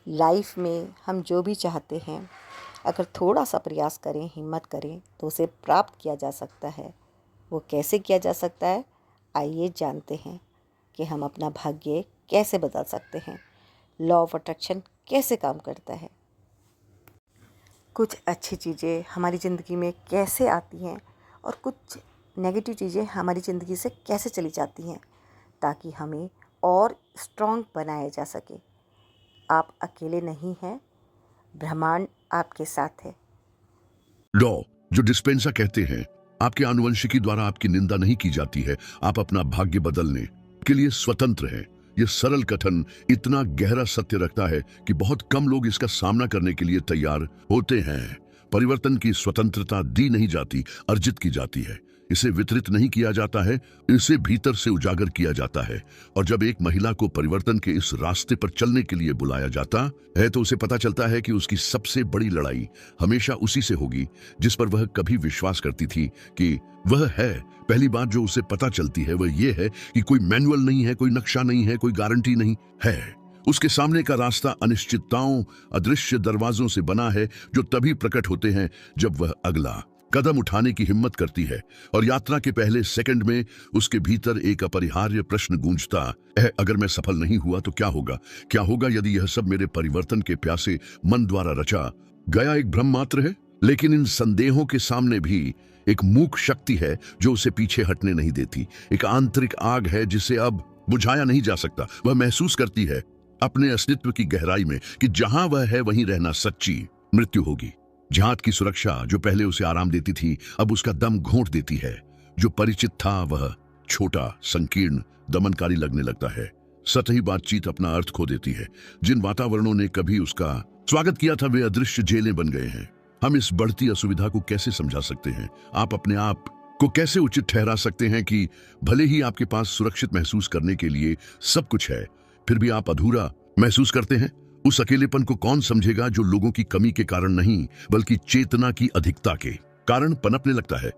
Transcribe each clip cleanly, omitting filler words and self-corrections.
Life में हम जो भी चाहते हैं, अगर थोड़ा सा प्रयास करें, हिम्मत करें तो उसे प्राप्त किया जा सकता है। वो कैसे किया जा सकता है, आइए जानते हैं कि हम अपना भाग्य कैसे बदल सकते हैं। लॉ ऑफ अट्रैक्शन कैसे काम करता है, कुछ अच्छी चीज़ें हमारी ज़िंदगी में कैसे आती हैं और कुछ नेगेटिव चीज़ें हमारी ज़िंदगी से कैसे चली जाती हैं, ताकि हमें और स्ट्रॉन्ग बनाया जा सके। आप अकेले नहीं हैं, ब्रह्मांड आपके साथ है। लॉ, जो डिस्पेंसा कहते हैं, आपके आनुवंशिकी द्वारा आपकी निंदा नहीं की जाती है। आप अपना भाग्य बदलने के लिए स्वतंत्र हैं। यह सरल कथन इतना गहरा सत्य रखता है कि बहुत कम लोग इसका सामना करने के लिए तैयार होते हैं। परिवर्तन की स्वतंत्रता दी नहीं जाती, अर्जित की जाती है। इसे वितरित नहीं किया जाता है, इसे भीतर से उजागर किया जाता है। और जब एक महिला को परिवर्तन के इस रास्ते पर चलने के लिए बुलाया जाता है तो उसे पता चलता है कि उसकी सबसे बड़ी लड़ाई हमेशा उसी से होगी जिस पर वह कभी विश्वास करती थी कि वह है। पहली बात जो उसे पता चलती है वह यह है कि कोई मैनुअल नहीं है, कोई नक्शा नहीं है, कोई गारंटी नहीं है। उसके सामने का रास्ता अनिश्चितताओं, अदृश्य दरवाजों से बना है जो तभी प्रकट होते हैं जब वह अगला कदम उठाने की हिम्मत करती है। और यात्रा के पहले सेकंड में उसके भीतर एक अपरिहार्य प्रश्न गूंजता है, अगर मैं सफल नहीं हुआ तो क्या होगा? क्या होगा यदि यह सब मेरे परिवर्तन के प्यासे मन द्वारा रचा गया एक भ्रम मात्र है? लेकिन इन संदेहों के सामने भी एक मूक शक्ति है जो उसे पीछे हटने नहीं देती। एक आंतरिक आग है जिसे अब बुझाया नहीं जा सकता। वह महसूस करती है अपने अस्तित्व की गहराई में कि जहां वह है वहीं रहना सच्ची मृत्यु होगी। जहाज की सुरक्षा जो पहले उसे आराम देती थी अब उसका दम घोंट देती है। जो परिचित था वह छोटा, संकीर्ण, दमनकारी लगने लगता है। सतही बातचीत अपना अर्थ खो देती है। जिन वातावरणों ने कभी उसका स्वागत किया था वे अदृश्य जेलें बन गए हैं। हम इस बढ़ती असुविधा को कैसे समझा सकते हैं? आप अपने आप को कैसे उचित ठहरा सकते हैं कि भले ही आपके पास सुरक्षित महसूस करने के लिए सब कुछ है, फिर भी आप अधूरा महसूस करते हैं? उस अकेलेपन को कौन समझेगा जो लोगों की कमी के कारण नहीं बल्कि चेतना की अधिकता के कारण पनपने लगता है।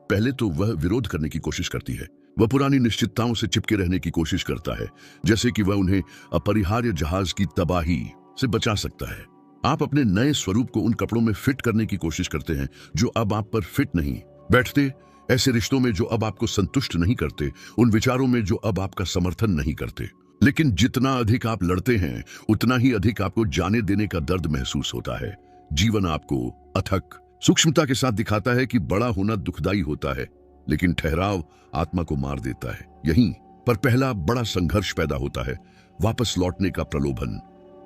पहले तो वह विरोध करने की कोशिश करती है। वह पुरानी निश्चितताओं से चिपके रहने की कोशिश करता है, जैसे कि वह उन्हें अपरिहार्य जहाज की तबाही से बचा सकता है। आप अपने नए स्वरूप को उन कपड़ों में फिट करने की कोशिश करते हैं जो अब आप पर फिट नहीं बैठते, ऐसे रिश्तों में जो अब आपको संतुष्ट नहीं करते, उन विचारों में जो अब आपका समर्थन नहीं करते। लेकिन जितना अधिक आप लड़ते हैं उतना ही अधिक आपको जाने देने का दर्द महसूस होता है। जीवन आपको अथक सूक्ष्मता के साथ दिखाता है कि बड़ा होना दुखदाई होता है, लेकिन ठहराव आत्मा को मार देता है। यहीं पर पहला बड़ा संघर्ष पैदा होता है, वापस लौटने का प्रलोभन।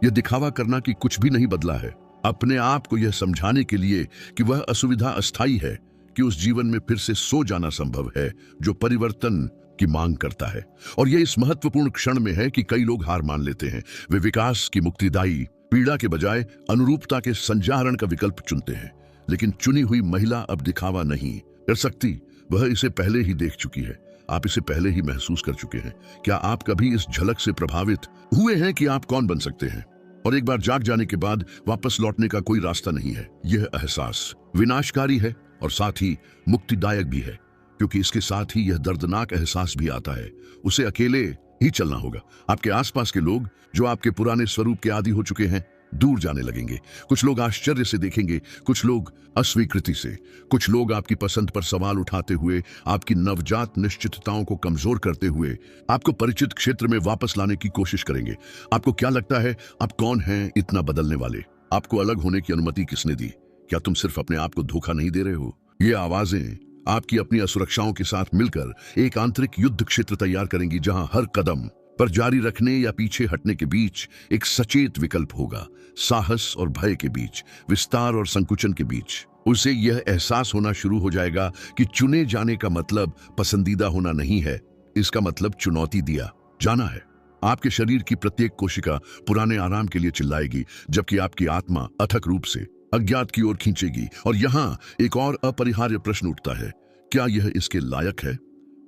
यह दिखावा करना कि कुछ भी नहीं बदला है, अपने आप को यह समझाने के लिए कि वह असुविधा अस्थायी है, कि उस जीवन में फिर से सो जाना संभव है जो परिवर्तन की मांग करता है। और यह इस महत्वपूर्ण क्षण में है कि कई लोग हार मान लेते हैं। वे विकास की मुक्तिदायी पीड़ा के बजाय अनुरूपता के संजारण का विकल्प चुनते हैं। लेकिन चुनी हुई महिला अब दिखावा नहीं कर सकती। वह इसे पहले ही देख चुकी है, आप इसे पहले ही महसूस कर चुके हैं। क्या आप कभी इस झलक से प्रभावित हुए हैं कि आप कौन बन सकते हैं? और एक बार जाग जाने के बाद वापस लौटने का कोई रास्ता नहीं है। यह एहसास विनाशकारी है और साथ ही मुक्तिदायक भी है, क्योंकि इसके साथ ही यह दर्दनाक एहसास भी आता है, उसे अकेले ही चलना होगा। आपके आसपास के लोग जो आपके पुराने स्वरूप के आदी हो चुके हैं दूर जाने लगेंगे। कुछ लोग आश्चर्य से देखेंगे, कुछ लोग अस्वीकृति से, कुछ लोग आपकी पसंद पर सवाल उठाते हुए, आपकी नवजात निश्चितताओं को कमजोर करते हुए आपको परिचित क्षेत्र में वापस लाने की कोशिश करेंगे। आपको क्या लगता है आप कौन हैं इतना बदलने वाले? आपको अलग होने की अनुमति किसने दी? क्या तुम सिर्फ अपने आप को धोखा नहीं दे रहे हो? ये आवाजें आपकी अपनी असुरक्षाओं के साथ मिलकर एक आंतरिक युद्ध क्षेत्र तैयार करेंगी, जहां हर कदम पर जारी रखने या पीछे हटने के बीच एक सचेत विकल्प होगा। साहस और भय के बीच, विस्तार और संकुचन के बीच उसे यह एहसास होना शुरू हो जाएगा कि चुने जाने का मतलब पसंदीदा होना नहीं है, इसका मतलब चुनौती दिया जाना है। आपके शरीर की प्रत्येक कोशिका पुराने आराम के लिए चिल्लाएगी, जबकि आपकी आत्मा अथक रूप से अज्ञात की ओर खींचेगी। और यहां एक और अपरिहार्य प्रश्न उठता है, क्या यह इसके लायक है?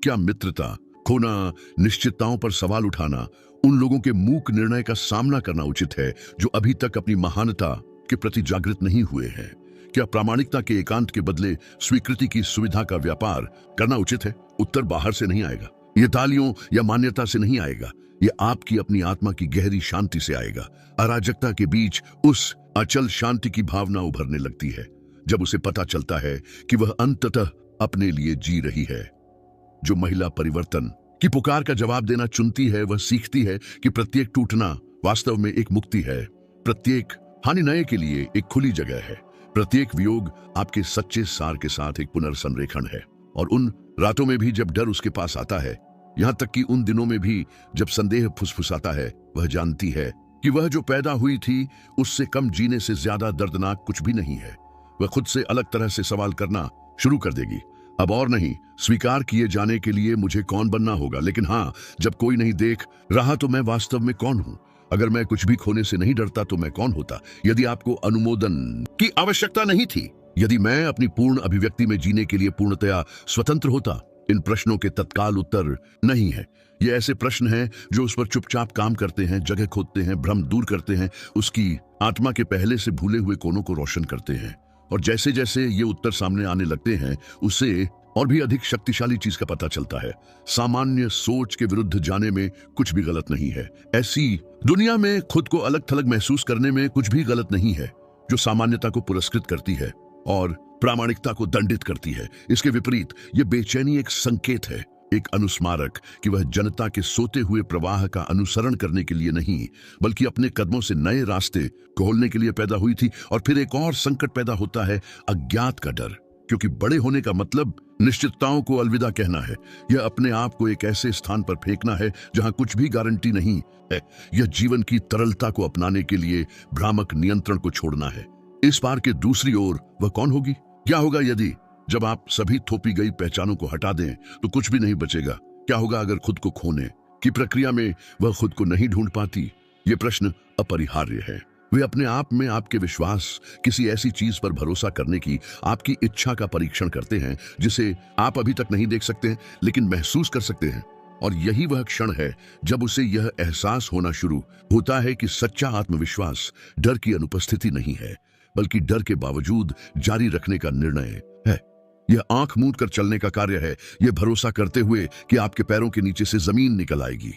क्या मित्रता खोना, निश्चितताओं पर सवाल उठाना, उन लोगों के मूक निर्णय का सामना करना उचित है जो अभी तक अपनी महानता के प्रति जागृत नहीं हुए हैं? क्या प्रामाणिकता के एकांत के बदले स्वीकृति की सुविधा का व्यापार करना उचित है? उत्तर बाहर से नहीं आएगा, ये तालियों या मान्यता से नहीं आएगा, ये आपकी अपनी आत्मा की गहरी शांति से आएगा। अराजकता के बीच उस अचल शांति की भावना उभरने लगती है जब उसे पता चलता है कि वह अंततः अपने लिए जी रही है। जो महिला परिवर्तन की पुकार का जवाब देना चुनती है, वह सीखती है कि प्रत्येक टूटना वास्तव में एक मुक्ति है, प्रत्येक हानि नए के लिए एक खुली जगह है, प्रत्येक वियोग आपके सच्चे सार के साथ एक पुनर्संरेखण है। और उन रातों में भी जब डर उसके पास आता है, यहां तक कि उन दिनों में भी जब संदेह फुसफुसाता है, वह जानती है कि वह जो पैदा हुई थी उससे कम जीने से ज्यादा दर्दनाक कुछ भी नहीं है। वह खुद से अलग तरह से सवाल करना शुरू कर देगी। अब और नहीं स्वीकार किए जाने के लिए मुझे कौन बनना होगा, लेकिन हाँ, जब कोई नहीं देख रहा तो मैं वास्तव में कौन हूं? अगर मैं कुछ भी खोने से नहीं डरता तो मैं कौन होता? यदि आपको अनुमोदन की आवश्यकता नहीं थी, यदि मैं अपनी पूर्ण अभिव्यक्ति में जीने के लिए पूर्णतया स्वतंत्र होता? इन प्रश्नों के तत्काल उत्तर नहीं है। ये ऐसे प्रश्न हैं जो उस पर चुपचाप काम करते हैं, जगह खोदते हैं, भ्रम दूर करते हैं, उसकी आत्मा के पहले से भूले हुए कोनों को रोशन करते हैं। और जैसे जैसे ये उत्तर सामने आने लगते हैं, उसे और भी अधिक शक्तिशाली चीज का पता चलता है। सामान्य सोच के विरुद्ध जाने में कुछ भी गलत नहीं है। ऐसी दुनिया में खुद को अलग थलग महसूस करने में कुछ भी गलत नहीं है जो सामान्यता को पुरस्कृत करती है और प्रामाणिकता को दंडित करती है। इसके विपरीत यह बेचैनी एक संकेत है, एक अनुस्मारक कि वह जनता के सोते हुए प्रवाह का अनुसरण करने के लिए नहीं, बल्कि अपने कदमों से नए रास्ते खोलने के लिए पैदा हुई थी। और फिर एक और संकट पैदा होता है, अज्ञात का डर, क्योंकि बड़े होने का मतलब निश्चितताओं को अलविदा कहना है। यह अपने आप को एक ऐसे स्थान पर फेंकना है जहां कुछ भी गारंटी नहीं है। यह जीवन की तरलता को अपनाने के लिए भ्रामक नियंत्रण को छोड़ना है। इस पार के दूसरी ओर वह कौन होगी? क्या होगा यदि जब आप सभी थोपी गई पहचानों को हटा दें तो कुछ भी नहीं बचेगा? क्या होगा अगर खुद को खोने की प्रक्रिया में वह खुद को नहीं ढूंढ पाती? ये प्रश्न अपरिहार्य है। वे अपने आप में आपके विश्वास, किसी ऐसी चीज पर भरोसा करने की आपकी इच्छा का परीक्षण करते हैं जिसे आप अभी तक नहीं देख सकते हैं लेकिन महसूस कर सकते हैं। और यही वह क्षण है जब उसे यह एहसास होना शुरू होता है कि सच्चा आत्मविश्वास डर की अनुपस्थिति नहीं है, बल्कि डर के बावजूद जारी रखने का निर्णय है। यह आंख मूंद कर चलने का कार्य है, यह भरोसा करते हुए कि आपके पैरों के नीचे से जमीन निकल आएगी।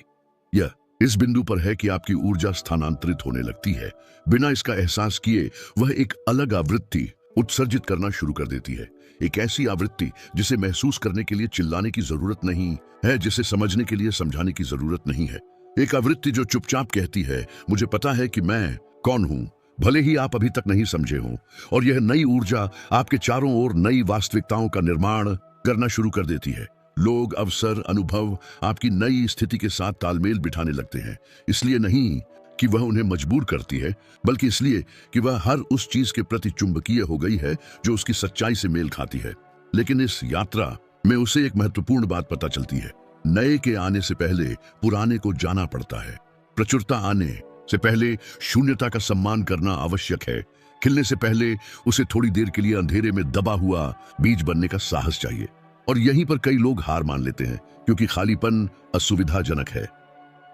यह इस बिंदु पर है कि आपकी ऊर्जा स्थानांतरित होने लगती है। बिना इसका एहसास किए वह एक अलग आवृत्ति उत्सर्जित करना शुरू कर देती है, एक ऐसी आवृत्ति जिसे महसूस करने के लिए चिल्लाने की जरूरत नहीं है, जिसे समझने के लिए समझाने की जरूरत नहीं है। एक आवृत्ति जो चुपचाप कहती है, मुझे पता है कि मैं कौन हूं, भले ही आप अभी तक नहीं समझे हों। और यह नई ऊर्जा आपके चारों ओर नई वास्तविकताओं का निर्माण करना शुरू कर देती है। लोग, अवसर, अनुभव आपकी नई स्थिति के साथ तालमेल बिठाने लगते हैं, इसलिए नहीं कि वह उन्हें मजबूर करती है, बल्कि इसलिए कि वह हर उस चीज के प्रति चुंबकीय हो गई है जो उसकी सच्चाई से मेल खाती है। लेकिन इस यात्रा में उसे एक महत्वपूर्ण बात पता चलती है, नए के आने से पहले पुराने को जाना पड़ता है। प्रचुरता आने से पहले शून्यता का सम्मान करना आवश्यक है। खिलने से पहले उसे थोड़ी देर के लिए अंधेरे में दबा हुआ बीज बनने का साहस चाहिए। और यहीं पर कई लोग हार मान लेते हैं, क्योंकि खालीपन असुविधाजनक है,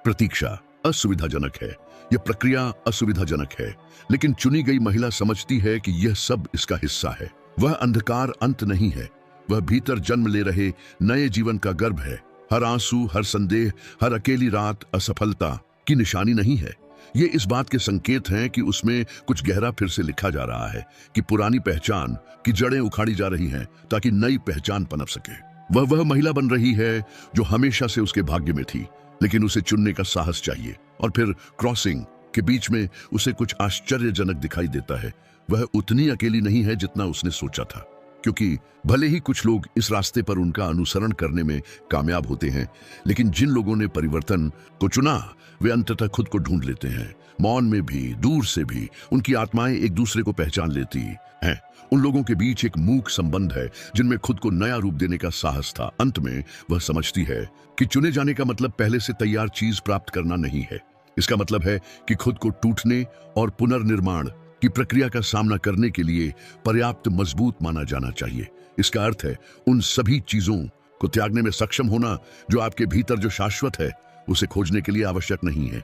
प्रतीक्षा असुविधाजनक है, यह प्रक्रिया असुविधाजनक है। लेकिन चुनी गई महिला समझती है कि यह सब इसका हिस्सा है। वह अंधकार अंत नहीं है, वह भीतर जन्म ले रहे नए जीवन का गर्भ है। हर आंसू, हर संदेह, हर अकेली रात असफलता की निशानी नहीं है। ये इस बात के संकेत हैं कि उसमें कुछ गहरा फिर से लिखा जा रहा है, कि पुरानी पहचान की जड़ें उखाड़ी जा रही हैं ताकि नई पहचान पनप सके। वह महिला बन रही है जो हमेशा से उसके भाग्य में थी, लेकिन उसे चुनने का साहस चाहिए। और फिर क्रॉसिंग के बीच में उसे कुछ आश्चर्यजनक दिखाई देता है। वह उतनी अकेली नहीं है जितना उसने सोचा था, क्योंकि भले ही कुछ लोग इस रास्ते पर उनका अनुसरण करने में कामयाब होते हैं, लेकिन जिन लोगों ने परिवर्तन को चुना वे अंततः खुद को ढूंढ लेते हैं। मौन में भी, दूर से भी उनकी आत्माएं एक दूसरे को पहचान लेती हैं। उन लोगों के बीच एक मूक संबंध है जिनमें खुद को नया रूप देने का साहस था। अंत में वह समझती है कि चुने जाने का मतलब पहले से तैयार चीज प्राप्त करना नहीं है। इसका मतलब है कि खुद को टूटने और पुनर्निर्माण की प्रक्रिया का सामना करने के लिए पर्याप्त मजबूत माना जाना चाहिए। इसका अर्थ है उन सभी चीजों को त्यागने में सक्षम होना जो आपके भीतर जो शाश्वत है उसे खोजने के लिए आवश्यक नहीं है।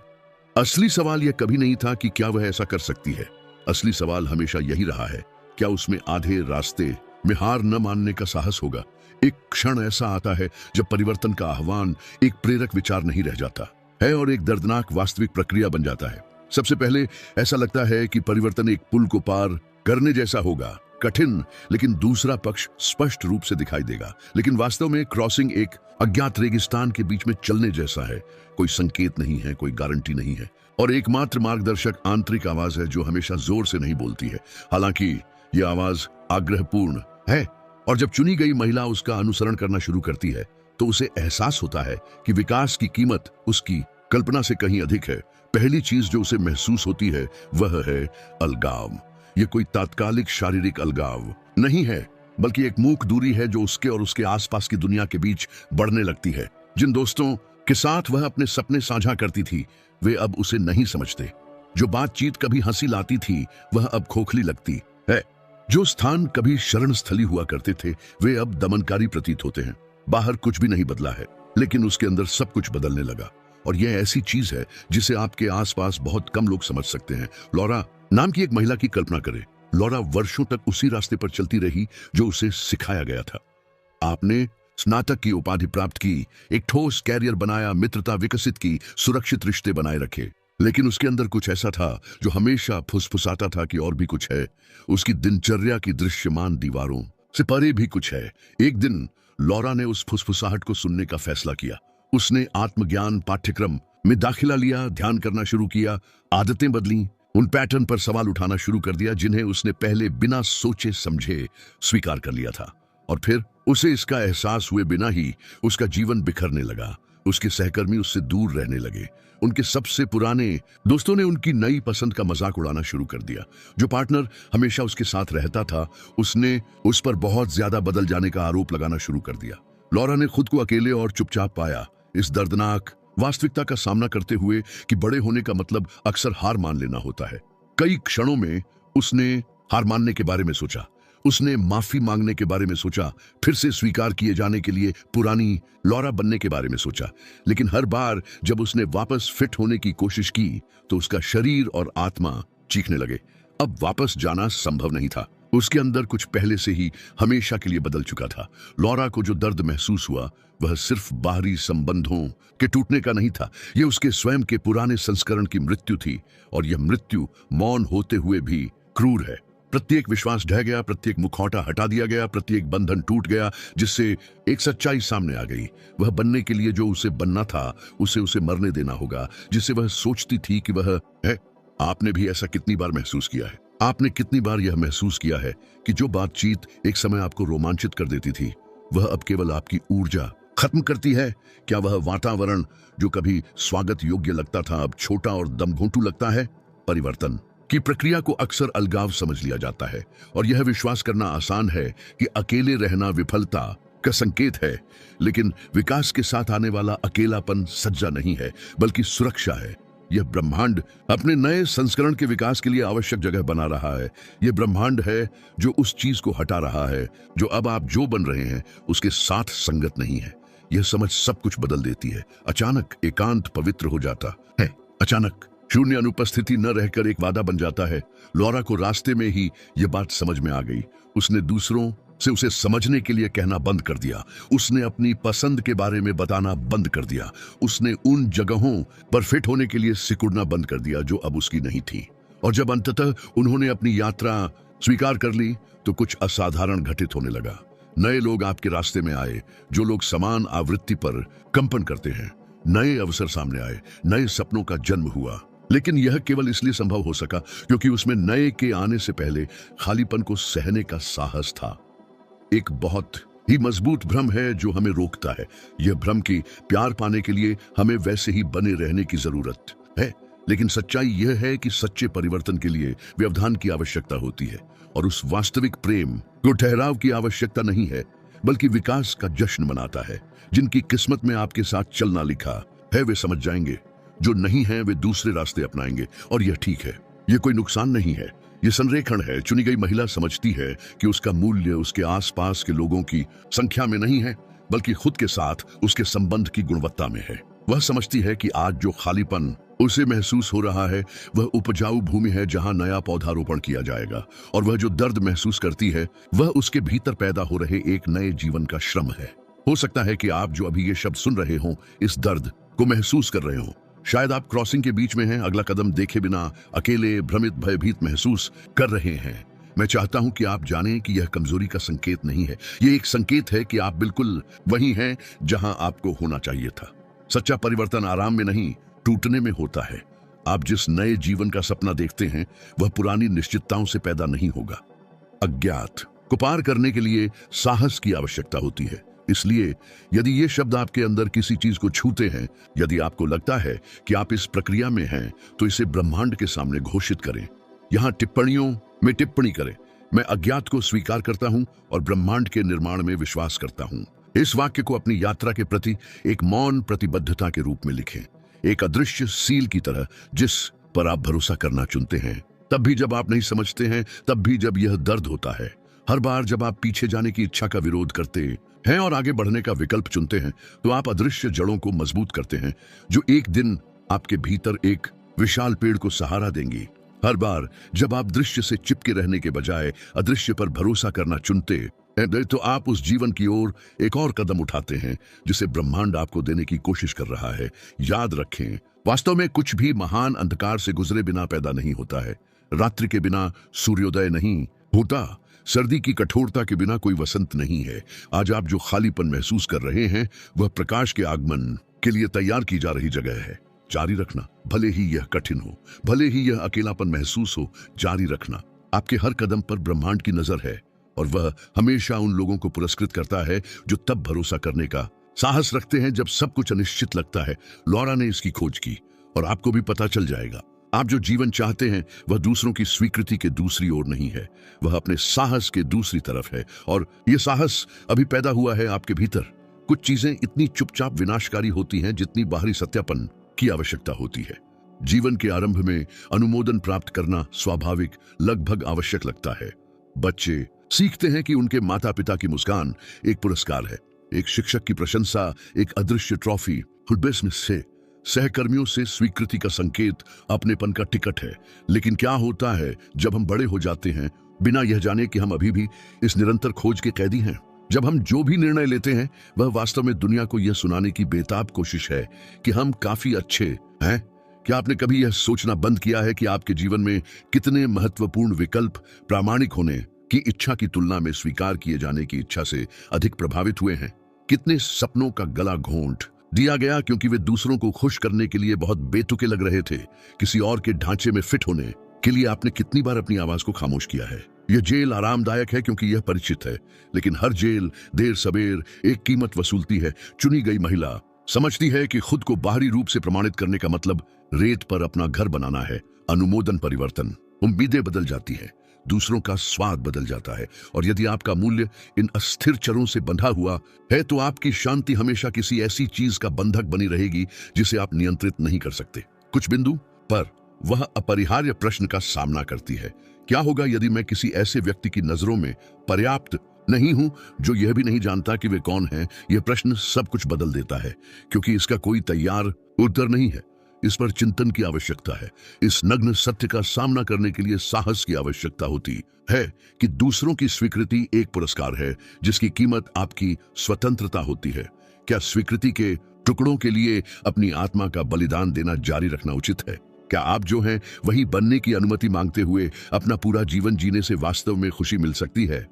असली सवाल यह कभी नहीं था कि क्या वह ऐसा कर सकती है। असली सवाल हमेशा यही रहा है, क्या उसमें आधे रास्ते में हार न मानने का साहस होगा। एक क्षण ऐसा आता है जब परिवर्तन का आह्वान एक प्रेरक विचार नहीं रह जाता है और एक दर्दनाक वास्तविक प्रक्रिया बन जाता है। सबसे पहले ऐसा लगता है कि परिवर्तन एक पुल को पार करने जैसा होगा, कठिन, लेकिन दूसरा पक्ष स्पष्ट रूप से दिखाई देगा। लेकिन वास्तव में क्रॉसिंग एक अज्ञात रेगिस्तान के बीच में चलने जैसा है। कोई संकेत नहीं है, कोई गारंटी नहीं है, और एकमात्र मार्गदर्शक आंतरिक आवाज है जो हमेशा जोर से नहीं बोलती है, हालांकि यह आवाज आग्रहपूर्ण है। और जब चुनी गई महिला उसका अनुसरण करना शुरू करती है तो उसे एहसास होता है कि विकास की कीमत उसकी कल्पना से कहीं अधिक है। पहली चीज जो उसे महसूस होती है वह है अलगाव। यह कोई तात्कालिक शारीरिक अलगाव नहीं है, बल्कि एक मूक दूरी है जो उसके और उसके आसपास की दुनिया के बीच बढ़ने लगती है। जिन दोस्तों के साथ वह अपने सपने साझा करती थी वे अब उसे नहीं समझते। जो बातचीत कभी हंसी लाती थी वह अब खोखली लगती है। जो स्थान कभी शरण स्थली हुआ करते थे वे अब दमनकारी प्रतीत होते हैं। बाहर कुछ भी नहीं बदला है, लेकिन उसके अंदर सब कुछ बदलने लगा। और यह ऐसी चीज है जिसे आपके आसपास बहुत कम लोग समझ सकते हैं। लॉरा नाम की एक महिला की कल्पना करें। लॉरा वर्षों तक उसी रास्ते पर चलती रही जो उसे सिखाया गया था। आपने स्नातक की उपाधि प्राप्त की, एक ठोस कैरियर बनाया, मित्रता विकसित की, सुरक्षित रिश्ते बनाए रखे, लेकिन उसके अंदर कुछ ऐसा था जो हमेशा फुसफुसाता था कि और भी कुछ है। उसकी दिनचर्या की दृश्यमान दीवारों से परे भी कुछ है। एक दिन लॉरा ने उस फुसफुसाहट को सुनने का फैसला किया। उसने आत्मज्ञान पाठ्यक्रम में दाखिला लिया, ध्यान करना शुरू किया, आदतें बदली, उन पैटर्न पर सवाल उठाना शुरू कर दिया जिन्हें उसने पहले बिना सोचे समझे स्वीकार कर लिया था। और फिर उसे इसका एहसास हुए बिना ही उसका जीवन बिखरने लगा। उसके सहकर्मी उससे दूर रहने लगे। उनके सबसे पुराने दोस्तों ने उनकी नई पसंद का मजाक उड़ाना शुरू कर दिया। जो पार्टनर हमेशा उसके साथ रहता था उसने उस पर बहुत ज्यादा बदल जाने का आरोप लगाना शुरू कर दिया। लॉरा ने खुद को अकेले और चुपचाप पाया, इस दर्दनाक वास्तविकता का सामना करते हुए कि बड़े होने का मतलब अक्सर हार मान लेना होता है। कई क्षणों में उसने हार मानने के बारे में सोचा, उसने माफी मांगने के बारे में सोचा, फिर से स्वीकार किए जाने के लिए पुरानी लॉरा बनने के बारे में सोचा। लेकिन हर बार जब उसने वापस फिट होने की कोशिश की तो उसका शरीर और आत्मा चीखने लगे। अब वापस जाना संभव नहीं था। उसके अंदर कुछ पहले से ही हमेशा के लिए बदल चुका था। लॉरा को जो दर्द महसूस हुआ वह सिर्फ बाहरी संबंधों के टूटने का नहीं था, यह उसके स्वयं के पुराने संस्करण की मृत्यु थी। और यह मृत्यु मौन होते हुए भी क्रूर है। प्रत्येक विश्वास ढह गया, प्रत्येक मुखौटा हटा दिया गया, प्रत्येक बंधन टूट गया, जिससे एक सच्चाई सामने आ गई। वह बनने के लिए जो उसे बनना था उसे मरने देना होगा, जिसे वह सोचती थी कि वह है। आपने भी ऐसा कितनी बार महसूस किया है? आपने कितनी बार यह महसूस किया है कि जो बातचीत एक समय आपको रोमांचित कर देती थी वह अब केवल आपकी ऊर्जा खत्म करती है? क्या वह वातावरण जो कभी स्वागत योग्य लगता था अब छोटा और दमघोंटू लगता है? परिवर्तन की प्रक्रिया को अक्सर अलगाव समझ लिया जाता है और यह विश्वास करना आसान है कि अकेले रहना विफलता का संकेत है। लेकिन विकास के साथ आने वाला अकेलापन सज्जा नहीं है, बल्कि सुरक्षा है। यह ब्रह्मांड अपने नए संस्करण के विकास के लिए आवश्यक जगह बना रहा है। यह ब्रह्मांड है जो उस चीज को हटा रहा है जो अब आप जो बन रहे हैं उसके साथ संगत नहीं है। यह समझ सब कुछ बदल देती है। अचानक एकांत पवित्र हो जाता है। अचानक शून्य अनुपस्थिति न रहकर एक वादा बन जाता है। लॉरा को रास्ते में ही यह बात समझ में आ गई। उसने दूसरों से उसे समझने के लिए कहना बंद कर दिया। उसने अपनी पसंद के बारे में बताना बंद कर दिया। उसने उन जगहों पर फिट होने के लिए सिकुड़ना बंद कर दिया जो अब उसकी नहीं थी। और जब अंततः उन्होंने अपनी यात्रा स्वीकार कर ली तो कुछ असाधारण घटित होने लगा। नए लोग आपके रास्ते में आए, जो लोग समान आवृत्ति पर कंपन करते हैं। नए अवसर सामने आए, नए सपनों का जन्म हुआ। लेकिन यह केवल इसलिए संभव हो सका क्योंकि उसमें नए के आने से पहले खालीपन को सहने का साहस था। एक बहुत ही मजबूत भ्रम है जो हमें रोकता है। यह भ्रम कि प्यार पाने के लिए हमें वैसे ही बने रहने की जरूरत है। लेकिन सच्चाई यह है कि सच्चे परिवर्तन के लिए व्यवधान की आवश्यकता होती है और उस वास्तविक प्रेम को ठहराव की आवश्यकता नहीं है, बल्कि विकास का जश्न मनाता है। जिनकी किस्मत में आपके साथ चलना लिखा है वे समझ जाएंगे, जो नहीं है वे दूसरे रास्ते अपनाएंगे। और यह ठीक है, यह कोई नुकसान नहीं है, यह संरेखण है। चुनी गई महिला समझती है कि उसका मूल्य उसके आसपास के लोगों की संख्या में नहीं है, बल्कि खुद के साथ उसके संबंध की गुणवत्ता में है। वह समझती है कि आज जो खालीपन उसे महसूस हो रहा है वह उपजाऊ भूमि है जहां नया पौधारोपण किया जाएगा, और वह जो दर्द महसूस करती है वह उसके भीतर पैदा हो रहे एक नए जीवन का श्रम है। हो सकता है कि आप जो अभी ये शब्द सुन रहे हों इस दर्द को महसूस कर रहे हों। शायद आप क्रॉसिंग के बीच में हैं, अगला कदम देखे बिना अकेले, भ्रमित, भयभीत महसूस कर रहे हैं। मैं चाहता हूं कि आप जानें कि यह कमजोरी का संकेत नहीं है, ये एक संकेत है कि आप बिल्कुल वहीं हैं जहां आपको होना चाहिए था। सच्चा परिवर्तन आराम में नहीं, टूटने में होता है। आप जिस नए जीवन का सपना देखते हैं वह पुरानी निश्चितताओं से पैदा नहीं होगा। अज्ञात को पार करने के लिए साहस की आवश्यकता होती है। इसलिए यदि ये शब्द आपके अंदर किसी चीज को छूते हैं, यदि आपको लगता है कि आप इस प्रक्रिया में हैं, तो इसे ब्रह्मांड के सामने घोषित करें। यहां टिप्पणियों में टिप्पणी करें, मैं अज्ञात को स्वीकार करता हूं और ब्रह्मांड के निर्माण में विश्वास करता हूं। इस वाक्य को अपनी यात्रा के प्रति एक मौन प्रतिबद्धता के रूप में लिखें, एक अदृश्य सील की तरह जिस पर आप भरोसा करना चुनते हैं, तब भी जब आप नहीं समझते हैं, तब भी जब यह दर्द होता है। हर बार जब आप पीछे जाने की इच्छा का विरोध करते हैं और आगे बढ़ने का विकल्प चुनते हैं, तो आप अदृश्य जड़ों को मजबूत करते हैं जो एक दिन आपके भीतर एक विशाल पेड़ को सहारा देंगी। हर बार जब आप दृश्य से चिपके रहने के बजाय अदृश्य पर भरोसा करना चुनते हैं, तो आप उस जीवन की ओर एक और कदम उठाते हैं जिसे ब्रह्मांड आपको देने की कोशिश कर रहा है। याद रखें, वास्तव में कुछ भी महान अंधकार से गुजरे बिना पैदा नहीं होता है। रात्रि के बिना सूर्योदय नहीं होता, सर्दी की कठोरता के बिना कोई वसंत नहीं है। आज आप जो खालीपन महसूस कर रहे हैं वह प्रकाश के आगमन के लिए तैयार की जा रही जगह है। जारी रखना, भले ही यह कठिन हो, भले ही यह अकेलापन महसूस हो, जारी रखना। आपके हर कदम पर ब्रह्मांड की नजर है और वह हमेशा उन लोगों को पुरस्कृत करता है जो तब भरोसा करने का साहस रखते हैं जब सब कुछ अनिश्चित लगता है। लॉरा ने इसकी खोज की और आपको भी पता चल जाएगा। आप जो जीवन चाहते हैं वह दूसरों की स्वीकृति के दूसरी ओर नहीं है, वह अपने साहस के दूसरी तरफ है, और यह साहस अभी पैदा हुआ है आपके भीतर। कुछ चीजें इतनी चुपचाप विनाशकारी होती हैं जितनी बाहरी सत्यापन की आवश्यकता होती है। जीवन के आरंभ में अनुमोदन प्राप्त करना स्वाभाविक, लगभग आवश्यक लगता है। बच्चे सीखते हैं कि उनके माता पिता की मुस्कान एक पुरस्कार है, एक शिक्षक की प्रशंसा एक अदृश्य ट्रॉफी, बिजनेस से सहकर्मियों से स्वीकृति का संकेत अपनेपन का टिकट है। लेकिन क्या होता है जब हम बड़े हो जाते हैं बिना यह जाने कि हम अभी भी इस निरंतर खोज के कैदी हैं? जब हम जो भी निर्णय लेते हैं वह वास्तव में दुनिया को यह सुनाने की बेताब कोशिश है कि हम काफी अच्छे हैं। क्या आपने कभी यह सोचना बंद किया है कि आपके जीवन में कितने महत्वपूर्ण विकल्प प्रामाणिक होने की इच्छा की तुलना में स्वीकार किए जाने की इच्छा से अधिक प्रभावित हुए हैं? कितने सपनों का गला घोंट दिया गया क्योंकि वे दूसरों को खुश करने के लिए बहुत बेतुके लग रहे थे? किसी और के ढांचे में फिट होने के लिए आपने कितनी बार अपनी आवाज को खामोश किया है? यह जेल आरामदायक है क्योंकि यह परिचित है, लेकिन हर जेल देर सबेर एक कीमत वसूलती है। चुनी गई महिला समझती है कि खुद को बाहरी रूप से प्रमाणित करने का मतलब रेत पर अपना घर बनाना है। अनुमोदन परिवर्तन, उम्मीदें बदल जाती है, दूसरों का स्वाद बदल जाता है, और यदि आपका मूल्य इन अस्थिर चरों से बंधा हुआ है तो आपकी शांति हमेशा किसी ऐसी चीज का बंधक बनी रहेगी जिसे आप नियंत्रित नहीं कर सकते। कुछ बिंदु पर वह अपरिहार्य प्रश्न का सामना करती है, क्या होगा यदि मैं किसी ऐसे व्यक्ति की नजरों में पर्याप्त नहीं हूं जो यह भी नहीं जानता कि वे कौन हैं? यह प्रश्न सब कुछ बदल देता है क्योंकि इसका कोई तैयार उत्तर नहीं है। इस पर चिंतन की आवश्यकता है। इस नग्न सत्य का सामना करने के लिए साहस की आवश्यकता होती है कि दूसरों की स्वीकृति एक पुरस्कार है जिसकी कीमत आपकी स्वतंत्रता होती है। क्या स्वीकृति के टुकड़ों के लिए अपनी आत्मा का बलिदान देना जारी रखना उचित है? क्या आप जो हैं वही बनने की अनुमति मांगते हुए अपना पूरा जीवन जीने से वास्तव में खुशी मिल सकती है?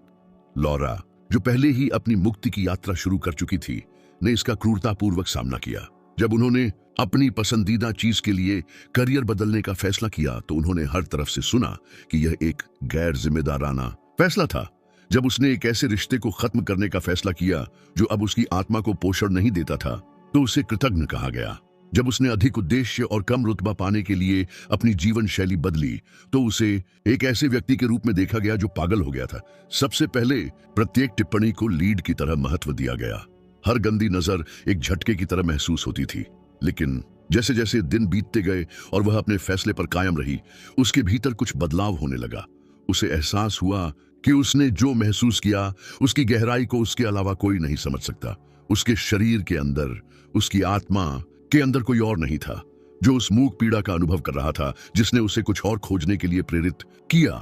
लॉरा, जो पहले ही अपनी मुक्ति की यात्रा शुरू कर चुकी थी, ने इसका क्रूरतापूर्वक सामना किया। जब उन्होंने अपनी पसंदीदा चीज के लिए करियर बदलने का फैसला किया तो उन्होंने हर तरफ से सुना कि यह एक गैर जिम्मेदाराना फैसला था। जब उसने एक ऐसे रिश्ते को खत्म करने का फैसला किया जो अब उसकी आत्मा को पोषण नहीं देता था तो उसे कृतघ्न कहा गया। जब उसने अधिक उद्देश्य और कम रुतबा पाने के लिए अपनी जीवन शैली बदली तो उसे एक ऐसे व्यक्ति के रूप में देखा गया जो पागल हो गया था। सबसे पहले प्रत्येक टिप्पणी को लीड की तरह महत्व दिया गया। हर गंदी नजर एक झटके की तरह महसूस होती थी, लेकिन जैसे जैसे दिन बीतते गए और वह अपने फैसले पर कायम रही, उसके भीतर कुछ बदलाव होने लगा। उसे एहसास हुआ कि उसने जो महसूस किया उसकी गहराई को उसके अलावा कोई नहीं समझ सकता। उसके शरीर के अंदर उसकी आत्मा के अंदर कोई और नहीं था जो उस मूक पीड़ा का अनुभव कर रहा था, जिसने उसे कुछ और खोजने के लिए प्रेरित किया।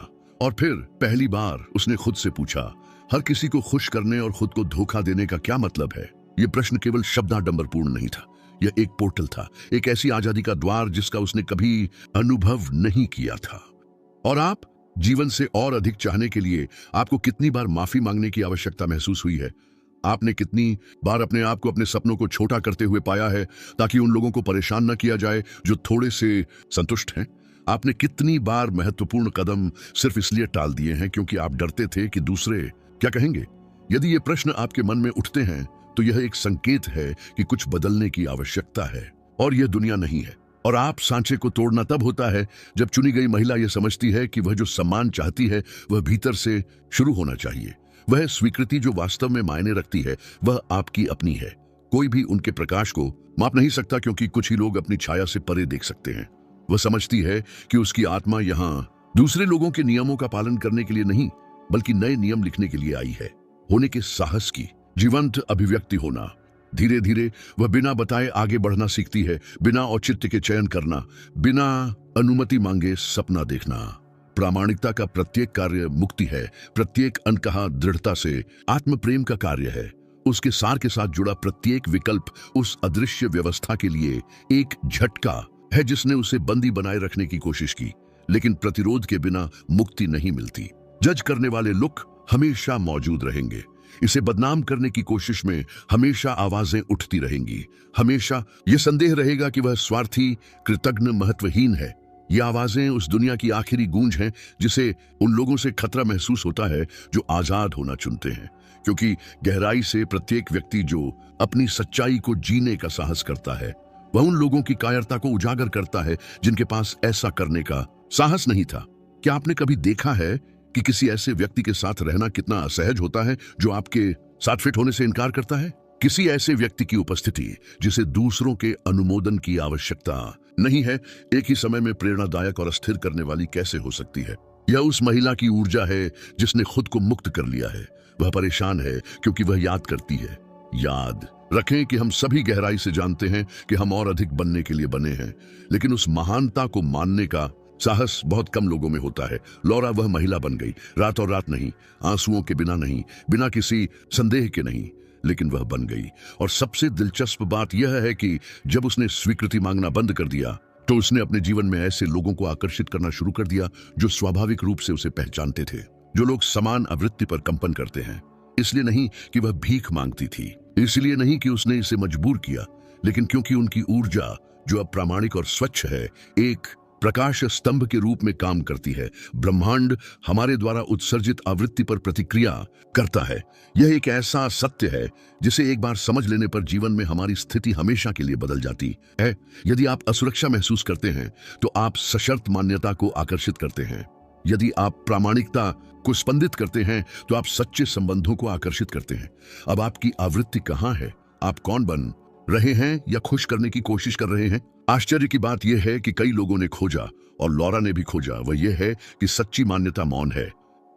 और फिर पहली बार उसने खुद से पूछा, हर किसी को खुश करने और खुद को धोखा देने का क्या मतलब है? यह प्रश्न केवल शब्दाडंबरपूर्ण नहीं था, यह एक पोर्टल था, एक ऐसी आजादी का द्वार जिसका उसने कभी अनुभव नहीं किया था। और आप जीवन से और अधिक चाहने के लिए आपको कितनी बार माफी मांगने की आवश्यकता महसूस हुई है? आपने कितनी बार अपने आप को अपने सपनों को छोटा करते हुए पाया है ताकि उन लोगों को परेशान न किया जाए जो थोड़े से संतुष्ट हैं? आपने कितनी बार महत्वपूर्ण कदम सिर्फ इसलिए टाल दिए हैं क्योंकि आप डरते थे कि दूसरे क्या कहेंगे? यदि ये प्रश्न आपके मन में उठते हैं तो यह एक संकेत है कि कुछ बदलने की आवश्यकता है और यह दुनिया नहीं है। और आप सांचे को तोड़ना तब होता है जब चुनी गई महिला यह समझती है कि वह जो सम्मान चाहती है वह भीतर से शुरू होना चाहिए। वह स्वीकृति जो वास्तव में मायने रखती है वह आपकी अपनी है। कोई भी उनके प्रकाश को माप नहीं सकता क्योंकि कुछ ही लोग अपनी छाया से परे देख सकते हैं। वह समझती है कि उसकी आत्मा यहाँ दूसरे लोगों के नियमों का पालन करने के लिए नहीं बल्कि नए नियम लिखने के लिए आई है। होने के साहस की जीवंत अभिव्यक्ति होना। धीरे धीरे वह बिना बताए आगे बढ़ना सीखती है, बिना औचित्य के चयन करना, बिना अनुमति मांगे सपना देखना। प्रामाणिकता का प्रत्येक कार्य मुक्ति है, प्रत्येक अनकहा दृढ़ता से आत्म प्रेम का कार्य है। उसके सार के साथ जुड़ा प्रत्येक विकल्प उस अदृश्य व्यवस्था के लिए एक झटका है जिसने उसे बंदी बनाए रखने की कोशिश की। लेकिन प्रतिरोध के बिना मुक्ति नहीं मिलती। जज करने वाले लोग हमेशा मौजूद रहेंगे। इसे बदनाम करने की कोशिश में हमेशा आवाजें उठती रहेंगी। हमेशा यह संदेह रहेगा कि वह स्वार्थी, कृतज्ञ, महत्वहीन है। ये आवाजें उस दुनिया की आखिरी गूंज हैं जिसे उन लोगों से खतरा महसूस होता है जो आजाद होना चुनते हैं। क्योंकि गहराई से प्रत्येक व्यक्ति जो अपनी सच्चाई को जीने का साहस करता है वह उन लोगों की कायरता को उजागर करता है जिनके पास ऐसा करने का साहस नहीं था। क्या आपने कभी देखा है कि किसी ऐसे व्यक्ति के साथ रहना कितना असहज होता है जो आपके साथ फिट होने से इनकार करता है? किसी ऐसे व्यक्ति की उपस्थिति जिसे दूसरों के अनुमोदन की आवश्यकता नहीं है एक ही समय में प्रेरणादायक और अस्थिर करने वाली कैसे हो सकती है? यह उस महिला की ऊर्जा है जिसने खुद को मुक्त कर लिया है। वह परेशान है क्योंकि वह याद करती है। याद रखें कि हम सभी गहराई से जानते हैं कि हम और अधिक बनने के लिए बने हैं, लेकिन उस महानता को मानने का साहस बहुत कम लोगों में होता है। लौरा वह महिला बन गई, रात और रात नहीं, आंसुओं के बिना नहीं, बिना किसी संदेह के नहीं, लेकिन वह बन गई। और सबसे दिलचस्प बात यह है कि जब उसने स्वीकृति मांगना बंद कर दिया तो उसने अपने जीवन में ऐसे लोगों को आकर्षित करना शुरू कर दिया जो स्वाभाविक रूप से उसे पहचानते थे, जो लोग समान आवृत्ति पर कंपन करते हैं। इसलिए नहीं कि वह भीख मांगती थी, इसलिए नहीं कि उसने इसे मजबूर किया, लेकिन क्योंकि उनकी ऊर्जा जो अब प्रामाणिक और स्वच्छ है एक प्रकाश स्तंभ के रूप में काम करती है। ब्रह्मांड हमारे द्वारा उत्सर्जित आवृत्ति पर प्रतिक्रिया करता है। यह एक ऐसा सत्य है जिसे एक बार समझ लेने पर जीवन में हमारी स्थिति हमेशा के लिए बदल जाती है। यदि आप असुरक्षा महसूस करते हैं तो आप सशर्त मान्यता को आकर्षित करते हैं। यदि आप प्रामाणिकता को स्पंदित करते हैं तो आप सच्चे संबंधों को आकर्षित करते हैं। अब आपकी आवृत्ति कहाँ है? आप कौन बन रहे हैं या खुश करने की कोशिश कर रहे हैं? आश्चर्य की बात यह है कि कई लोगों ने खोजा और लौरा ने भी खोजा, वह यह है कि सच्ची मान्यता मौन है।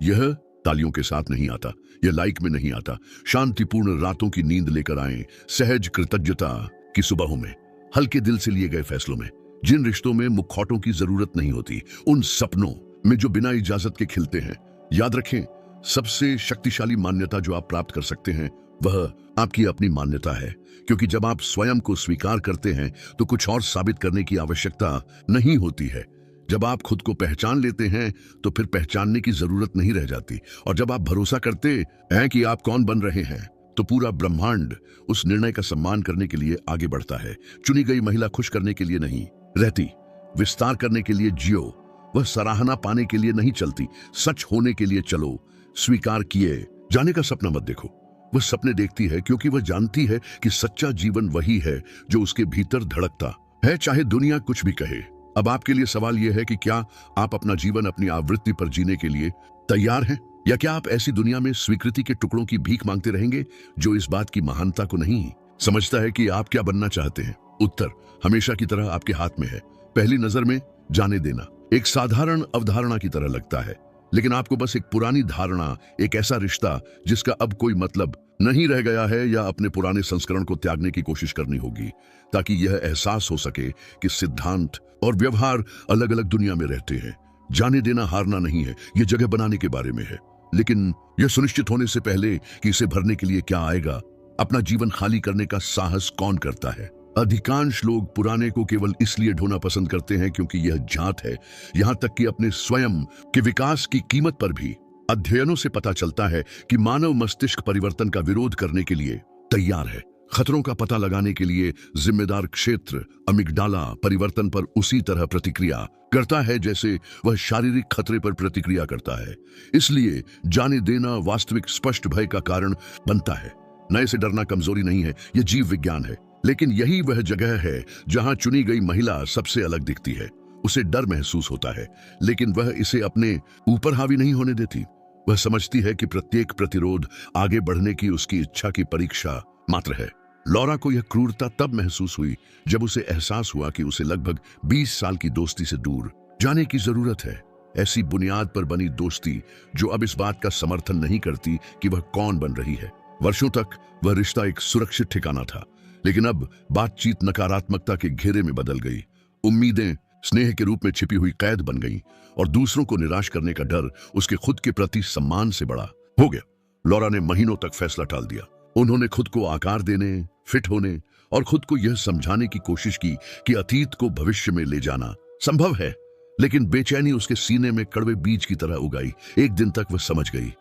यह तालियों के साथ नहीं आता, यह लाइक में नहीं आता। शांतिपूर्ण रातों की नींद लेकर आए, सहज कृतज्ञता की सुबहों में, हल्के दिल से लिए गए फैसलों में, जिन रिश्तों में मुखौटों की जरूरत नहीं होती, उन सपनों में जो बिना इजाजत के खिलते हैं। याद रखें, सबसे शक्तिशाली मान्यता जो आप प्राप्त कर सकते हैं वह आपकी अपनी मान्यता है, क्योंकि जब आप स्वयं को स्वीकार करते हैं तो कुछ और साबित करने की आवश्यकता नहीं होती है। जब आप खुद को पहचान लेते हैं तो फिर पहचानने की जरूरत नहीं रह जाती। और जब आप भरोसा करते हैं कि आप कौन बन रहे हैं तो पूरा ब्रह्मांड उस निर्णय का सम्मान करने के लिए आगे बढ़ता है। चुनी गई महिला खुश करने के लिए नहीं रहती, विस्तार करने के लिए जियो। वह सराहना पाने के लिए नहीं चलती, सच होने के लिए चलो। स्वीकार किए जाने का सपना मत देखो, वह सपने देखती है क्योंकि वह जानती है कि सच्चा जीवन वही है जो उसके भीतर धड़कता है, चाहे दुनिया कुछ भी कहे। अब आपके लिए सवाल यह है कि क्या आप अपना जीवन अपनी आवृत्ति पर जीने के लिए तैयार हैं, या क्या आप ऐसी दुनिया में स्वीकृति के टुकड़ों की भीख मांगते रहेंगे जो इस बात की महानता को नहीं समझता है कि आप क्या बनना चाहते हैं? उत्तर हमेशा की तरह आपके हाथ में है। पहली नजर में जाने देना एक साधारण अवधारणा की तरह लगता है, लेकिन आपको बस एक पुरानी धारणा, एक ऐसा रिश्ता जिसका अब कोई मतलब नहीं रह गया है या अपने पुराने संस्करण को त्यागने की कोशिश करनी होगी, ताकि यह एहसास हो सके कि सिद्धांत और व्यवहार अलग अलग दुनिया में रहते हैं। जाने देना हारना नहीं है, यह जगह बनाने के बारे में है, लेकिन यह सुनिश्चित होने से पहले कि इसे भरने के लिए क्या आएगा। अपना जीवन खाली करने का साहस कौन करता है? अधिकांश लोग पुराने को केवल इसलिए ढोना पसंद करते हैं क्योंकि यह जात है। यहां तक कि अपने स्वयं के विकास की कीमत पर भी। अध्ययनों से पता चलता है कि मानव मस्तिष्क परिवर्तन का विरोध करने के लिए तैयार है। खतरों का पता लगाने के लिए जिम्मेदार क्षेत्र अमिगडाला परिवर्तन पर उसी तरह प्रतिक्रिया करता है जैसे वह शारीरिक खतरे पर प्रतिक्रिया करता है। इसलिए जाने देना वास्तविक स्पष्ट भय का कारण बनता है। नए से डरना कमजोरी नहीं है, यह जीव विज्ञान है। लेकिन यही वह जगह है जहां चुनी गई महिला सबसे अलग दिखती है। उसे डर महसूस होता है, लेकिन वह इसे अपने ऊपर हावी नहीं होने देती। वह समझती है कि प्रत्येक प्रतिरोध आगे बढ़ने की उसकी इच्छा की परीक्षा मात्र है। लॉरा को यह क्रूरता तब महसूस हुई जब उसे एहसास हुआ कि उसे लगभग 20 साल की दोस्ती से दूर जाने की जरूरत है। ऐसी बुनियाद पर बनी दोस्ती जो अब इस बात का समर्थन नहीं करती कि वह कौन बन रही है। वर्षों तक वह रिश्ता एक सुरक्षित ठिकाना था, लेकिन अब बातचीत नकारात्मकता के घेरे में बदल गई। उम्मीदें स्नेह के रूप में छिपी हुई कैद बन गईं और दूसरों को निराश करने का डर उसके खुद के प्रति सम्मान से बड़ा हो गया। लॉरा ने महीनों तक फैसला टाल दिया। उन्होंने खुद को आकार देने, फिट होने और खुद को यह समझाने की कोशिश की कि अतीत को भविष्य में ले जाना संभव है, लेकिन बेचैनी उसके सीने में कड़वे बीज की तरह उगाई। एक दिन तक वह समझ गई,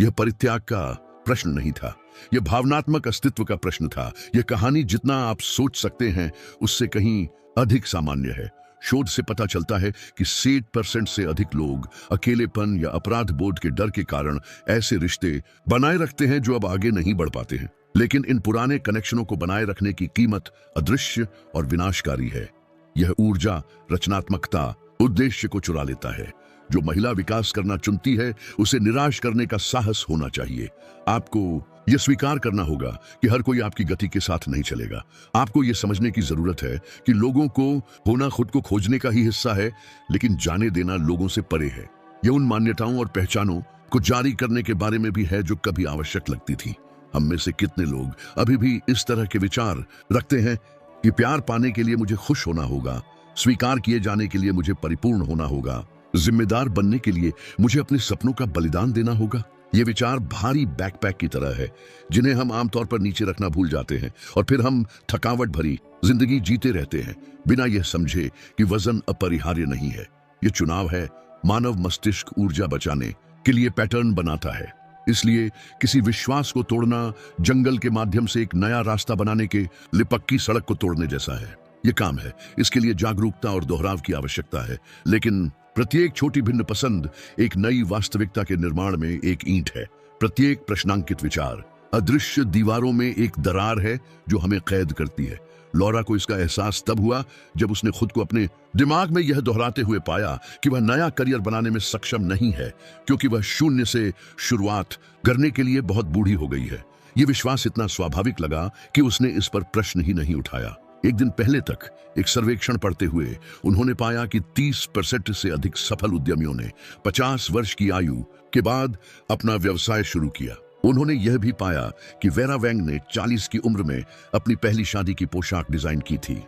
यह परित्याग का प्रश्न नहीं था, यह भावनात्मक अस्तित्व का प्रश्न था। यह कहानी जितना आप सोच सकते हैं उससे कहीं अधिक सामान्य है। शोध से पता चलता है कि 60% से अधिक लोग अकेलेपन या अपराध बोध के डर के कारण ऐसे रिश्ते बनाए रखते हैं जो अब आगे नहीं बढ़ पाते हैं। लेकिन इन पुराने कनेक्शनों को बनाए रखने की कीमत अदृश्य और विनाशकारी है। यह ऊर्जा, रचनात्मकता, उद्देश्य को चुरा लेता है। जो महिला विकास करना चुनती है उसे निराश करने का साहस होना चाहिए। आपको यह स्वीकार करना होगा कि हर कोई आपकी गति के साथ नहीं चलेगा। आपको यह समझने की जरूरत है कि लोगों को होना खुद को खोजने का ही हिस्सा है, लेकिन जाने देना लोगों से परे है। यह उन मान्यताओं और पहचानों को जारी करने के बारे में भी है जो कभी आवश्यक लगती थी। हम में से कितने लोग अभी भी इस तरह के विचार रखते हैं कि प्यार पाने के लिए मुझे खुश होना होगा, स्वीकार किए जाने के लिए मुझे परिपूर्ण होना होगा, जिम्मेदार बनने के लिए मुझे अपने सपनों का बलिदान देना होगा। ये विचार भारी बैकपैक की तरह है जिन्हें हम आमतौर पर नीचे रखना भूल जाते हैं, और फिर हम थकावट भरी जिंदगी जीते रहते हैं बिना यह समझे कि वजन अपरिहार्य नहीं है। यह चुनाव है। मानव मस्तिष्क ऊर्जा बचाने के लिए पैटर्न बनाता है। इसलिए किसी विश्वास को तोड़ना जंगल के माध्यम से एक नया रास्ता बनाने के लिए पक्की सड़क को तोड़ने जैसा है। यह काम है। इसके लिए जागरूकता और दोहराव की आवश्यकता है, लेकिन प्रत्येक छोटी भिन्न पसंद एक नई वास्तविकता के निर्माण में एक ईंट है। प्रत्येक प्रश्नांकित विचार अदृश्य दीवारों में एक दरार है जो हमें कैद करती है। लॉरा को इसका एहसास तब हुआ जब उसने खुद को अपने दिमाग में यह दोहराते हुए पाया कि वह नया करियर बनाने में सक्षम नहीं है क्योंकि वह शून्य से शुरुआत करने के लिए बहुत बूढ़ी हो गई है। यह विश्वास इतना स्वाभाविक लगा कि उसने इस पर प्रश्न ही नहीं उठाया। एक दिन पहले तक एक सर्वेक्षण पढ़ते हुए उन्होंने पाया कि 30% से अधिक सफल उद्यमियों ने 50 वर्ष की आयु के बाद अपना व्यवसाय शुरू किया। उन्होंने यह भी पाया कि वेरा वैंग ने 40 की उम्र में अपनी पहली शादी की पोशाक डिजाइन की थी।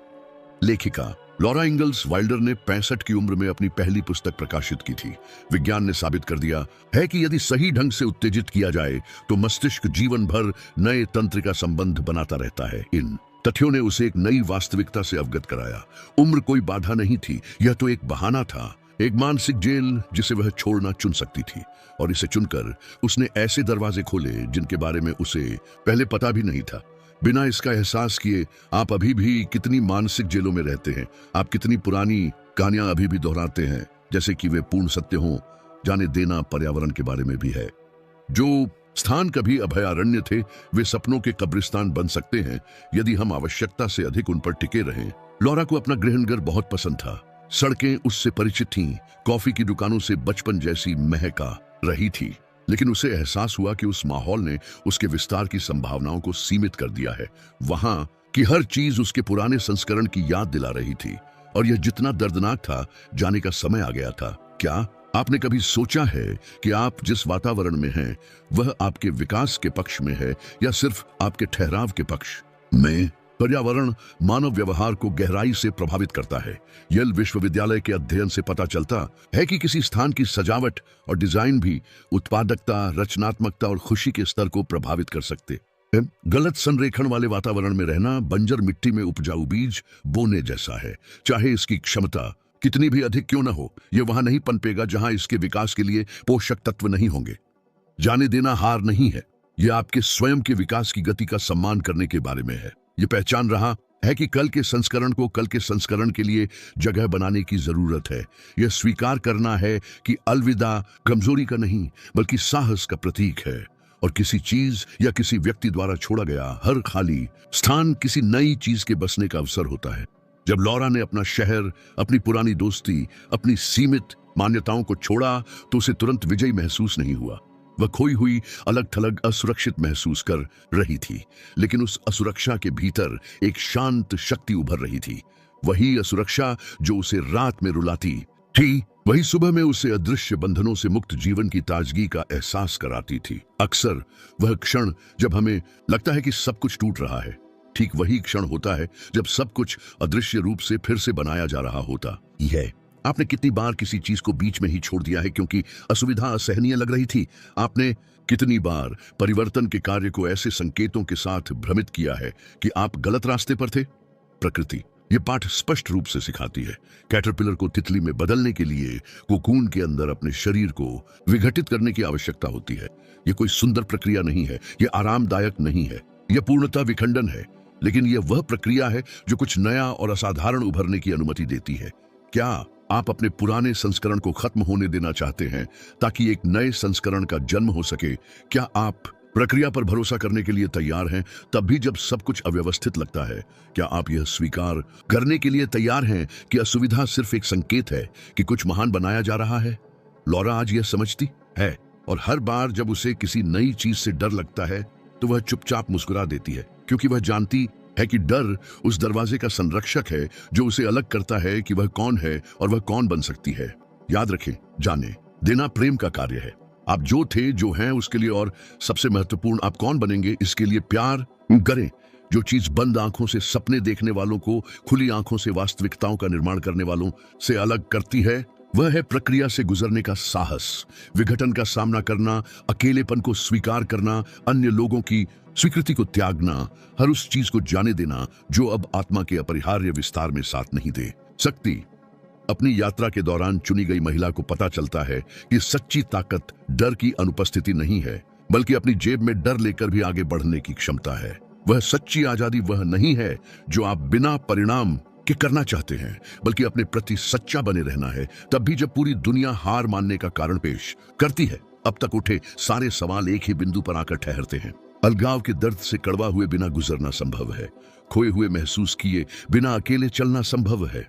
लेखिका लॉरा इंगल्स वाइल्डर ने 65 की उम्र में अपनी पहली पुस्तक प्रकाशित की थी। विज्ञान ने साबित कर दिया है कि यदि सही ढंग से उत्तेजित किया जाए तो मस्तिष्क जीवन भर नए तंत्र का संबंध बनाता रहता है। इन तथ्यों ने उसे एक नई वास्तविकता से अवगत कराया। उम्र कोई बाधा नहीं थी, यह तो एक बहाना था, एक मानसिक जेल जिसे वह छोड़ना चुन सकती थी। और इसे चुनकर उसने ऐसे दरवाजे खोले जिनके बारे में उसे पहले पता भी नहीं था। बिना इसका एहसास किए आप अभी भी कितनी मानसिक जेलों में रहते हैं। आप कितनी पुरानी कहानियां अभी भी दोहराते हैं जैसे कि वे पूर्ण सत्य हों। जाने देना पर्यावरण के बारे में भी है। जो स्थान कभी अभयारण्य थे वे सपनों के कब्रिस्तान बन सकते हैं यदि हम आवश्यकता से अधिक उन पर टिके रहें। लॉरा को अपना गृहनगर बहुत पसंद था। सड़कें उससे परिचित थीं, कॉफी की दुकानों से बचपन जैसी महका रही थी, लेकिन उसे एहसास हुआ कि उस माहौल ने उसके विस्तार की संभावनाओं को सीमित कर दिया है। वहां की हर चीज उसके पुराने संस्करण की याद दिला रही थी, और यह जितना दर्दनाक था, जाने का समय आ गया था। क्या आपने कभी सोचा है कि आप जिस वातावरण में हैं वह आपके विकास के पक्ष में है या सिर्फ आपके ठहराव के पक्ष में? पर्यावरण मानव व्यवहार को गहराई से प्रभावित करता है। येल विश्वविद्यालय के अध्ययन से पता चलता है कि किसी स्थान की सजावट और डिजाइन भी उत्पादकता, रचनात्मकता और खुशी के स्तर को प्रभावित कर सकते हैं। गलत संरेखण वाले वातावरण में रहना बंजर मिट्टी में उपजाऊ बीज बोने जैसा है। चाहे इसकी क्षमता कितनी भी अधिक क्यों न हो, यह वहां नहीं पनपेगा जहां इसके विकास के लिए पोषक तत्व नहीं होंगे। जाने देना हार नहीं है, यह आपके स्वयं के विकास की गति का सम्मान करने के बारे में है। यह पहचान रहा है कि कल के संस्करण को कल के संस्करण के लिए जगह बनाने की जरूरत है। यह स्वीकार करना है कि अलविदा कमजोरी का नहीं बल्कि साहस का प्रतीक है, और किसी चीज या किसी व्यक्ति द्वारा छोड़ा गया हर खाली स्थान किसी नई चीज के बसने का अवसर होता है। जब लॉरा ने अपना शहर, अपनी पुरानी दोस्ती, अपनी सीमित मान्यताओं को छोड़ा तो उसे तुरंत विजयी महसूस नहीं हुआ। वह खोई हुई, अलग थलग, असुरक्षित महसूस कर रही थी, लेकिन उस असुरक्षा के भीतर एक शांत शक्ति उभर रही थी। वही असुरक्षा जो उसे रात में रुलाती थी, वही सुबह में उसे अदृश्य बंधनों से मुक्त जीवन की ताजगी का एहसास कराती थी। अक्सर वह क्षण जब हमें लगता है कि सब कुछ टूट रहा है, ठीक वही क्षण होता है जब सब कुछ अदृश्य रूप से फिर से बनाया जा रहा होता है। आपने कितनी बार किसी चीज को बीच में ही छोड़ दिया है क्योंकि असुविधा असहनीय लग रही थी? आपने कितनी बार परिवर्तन के कार्य को ऐसे संकेतों के साथ भ्रमित किया है कि आप गलत रास्ते पर थे? प्रकृति ये पाठ स्पष्ट रूप से सिखाती है। कैटरपिलर को तितली में बदलने के लिए कोकून के अंदर अपने शरीर को विघटित करने की आवश्यकता होती है। यह कोई सुंदर प्रक्रिया नहीं है, यह आरामदायक नहीं है, यह पूर्णतः विखंडन है, लेकिन यह वह प्रक्रिया है जो कुछ नया और असाधारण उभरने की अनुमति देती है। क्या आप अपने पुराने संस्करण को खत्म होने देना चाहते हैं ताकि एक नए संस्करण का जन्म हो सके? क्या आप प्रक्रिया पर भरोसा करने के लिए तैयार हैं तब भी जब सब कुछ अव्यवस्थित लगता है? क्या आप यह स्वीकार करने के लिए तैयार हैं कि असुविधा सिर्फ एक संकेत है कि कुछ महान बनाया जा रहा है? लॉरा आज यह समझती है, और हर बार जब उसे किसी नई चीज से डर लगता है तो वह चुपचाप मुस्कुरा देती है, क्योंकि वह जानती है कि डर उस दरवाजे का संरक्षक है जो उसे अलग करता है कि वह कौन है और वह कौन बन सकती है। याद रखें, जाने देना प्रेम का कार्य है। आप जो थे, जो हैं उसके लिए, और सबसे महत्वपूर्ण आप कौन बनेंगे इसके लिए प्यार करें। जो चीज बंद आंखों से सपने देखने वालों को खुली आंखों से वास्तविकताओं का निर्माण करने वालों से अलग करती है, वह है प्रक्रिया से गुजरने का साहस, विघटन का सामना करना, अकेलेपन को स्वीकार करना, अन्य लोगों की स्वीकृति को त्यागना, हर उस चीज को जाने देना जो अब आत्मा के अपरिहार्य विस्तार में साथ नहीं दे सकती। अपनी यात्रा के दौरान चुनी गई महिला को पता चलता है कि सच्ची ताकत डर की अनुपस्थिति नहीं है, बल्कि अपनी जेब में डर लेकर भी आगे बढ़ने की क्षमता है। वह सच्ची आजादी वह नहीं है जो आप बिना परिणाम के करना चाहते हैं, बल्कि अपने प्रति सच्चा बने रहना है, तब भी जब पूरी दुनिया हार मानने का कारण पेश करती है। अब तक उठे सारे सवाल एक ही बिंदु पर आकर ठहरते हैं। अलगाव के दर्द से कड़वा हुए बिना गुजरना संभव है, खोए हुए महसूस किए बिना अकेले चलना संभव है,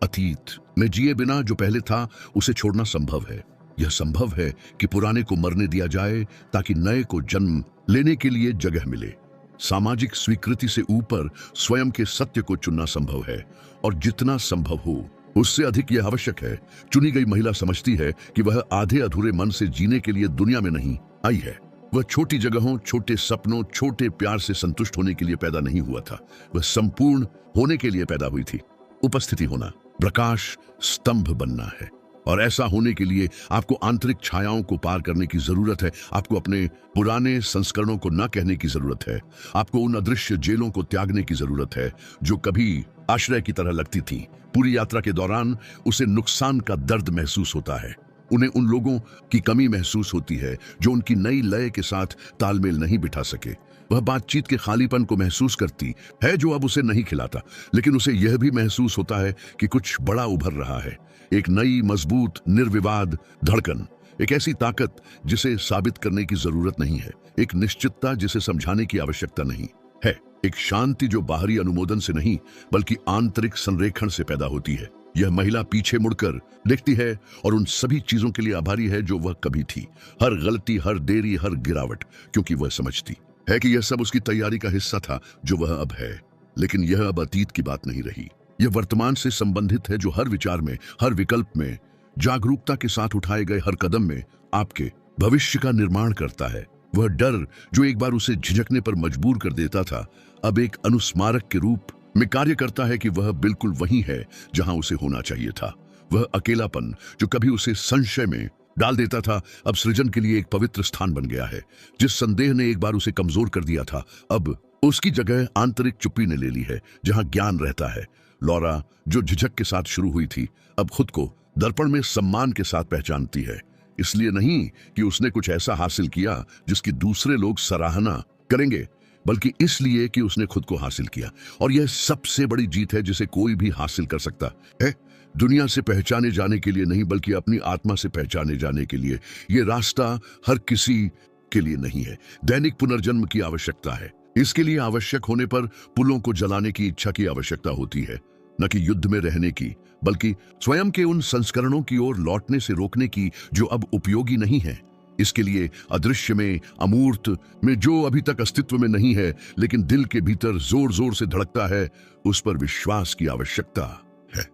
अतीत में जिए बिना जो पहले था उसे छोड़ना संभव है। यह संभव है कि पुराने को मरने दिया जाए ताकि नए को जन्म लेने के लिए जगह मिले। सामाजिक स्वीकृति से ऊपर स्वयं के सत्य को चुनना संभव है, और जितना संभव हो उससे अधिक यह आवश्यक है। चुनी गई महिला समझती है कि वह आधे अधूरे मन से जीने के लिए दुनिया में नहीं आई है। वह छोटी जगहों, छोटे सपनों, छोटे प्यार से संतुष्ट होने के लिए पैदा नहीं हुआ था, वह संपूर्ण होने के लिए पैदा हुई थी। उपस्थिति होना, प्रकाश स्तंभ बनना है, और ऐसा होने के लिए आपको आंतरिक छायाओं को पार करने की जरूरत है। आपको अपने पुराने संस्करणों को न कहने की जरूरत है। आपको उन अदृश्य जेलों को त्यागने की जरूरत है जो कभी आश्रय की तरह लगती थी। पूरी यात्रा के दौरान उसे नुकसान का दर्द महसूस होता है, उन्हें उन लोगों की कमी महसूस होती है जो उनकी नई लय के साथ तालमेल नहीं बिठा सके। वह बातचीत के खालीपन को महसूस करती है जो अब उसे नहीं खिलाता, लेकिन उसे यह भी महसूस होता है कि कुछ बड़ा उभर रहा है, एक नई मजबूत निर्विवाद धड़कन, एक ऐसी ताकत जिसे साबित करने की जरूरत नहीं है, एक निश्चितता जिसे समझाने की आवश्यकता नहीं है, एक शांति जो बाहरी अनुमोदन से नहीं बल्कि आंतरिक संरेखण से पैदा होती है। यह महिला पीछे मुड़कर देखती है और उन सभी चीजों के लिए आभारी है जो वह कभी थी, हर गलती, हर देरी, हर गिरावट, क्योंकि वह समझती है कि यह सब उसकी तैयारी का हिस्सा था जो वह अब है। लेकिन यह अब अतीत की बात नहीं रही, यह वर्तमान से संबंधित है जो हर विचार में, हर विकल्प में, जागरूकता के साथ उठाए गए हर कदम में आपके भविष्य का निर्माण करता है। वह डर जो एक बार उसे झिझकने पर मजबूर कर देता था, अब एक अनुस्मारक के रूप में कार्य करता है कि वह बिल्कुल वही है जहां उसे होना चाहिए था। वह अकेलापन जो कभी उसे संशय में डाल देता था, अब सृजन के लिए एक पवित्र स्थान बन गया है। जिस संदेह ने एक बार उसे कमजोर कर दिया था, अब उसकी जगह आंतरिक चुप्पी ने ले ली है, जहां ज्ञान रहता है। लॉरा जो झिझक के साथ शुरू हुई थी, अब खुद को दर्पण में सम्मान के साथ पहचानती है। इसलिए नहीं कि उसने कुछ ऐसा हासिल किया जिसकी दूसरे लोग सराहना करेंगे, बल्कि इसलिए कि उसने खुद को हासिल किया। और यह सबसे बड़ी जीत है जिसे कोई भी हासिल कर सकता है। दुनिया से पहचाने जाने के लिए नहीं, बल्कि अपनी आत्मा से पहचाने जाने के लिए। यह रास्ता हर किसी के लिए नहीं है। दैनिक पुनर्जन्म की आवश्यकता है। इसके लिए आवश्यक होने पर पुलों को जलाने की इच्छा की आवश्यकता होती है, न कि युद्ध में रहने की, बल्कि स्वयं के उन संस्करणों की ओर लौटने से रोकने की जो अब उपयोगी नहीं है। इसके लिए अदृश्य में, अमूर्त में, जो अभी तक अस्तित्व में नहीं है लेकिन दिल के भीतर जोर जोर से धड़कता है, उस पर विश्वास की आवश्यकता है।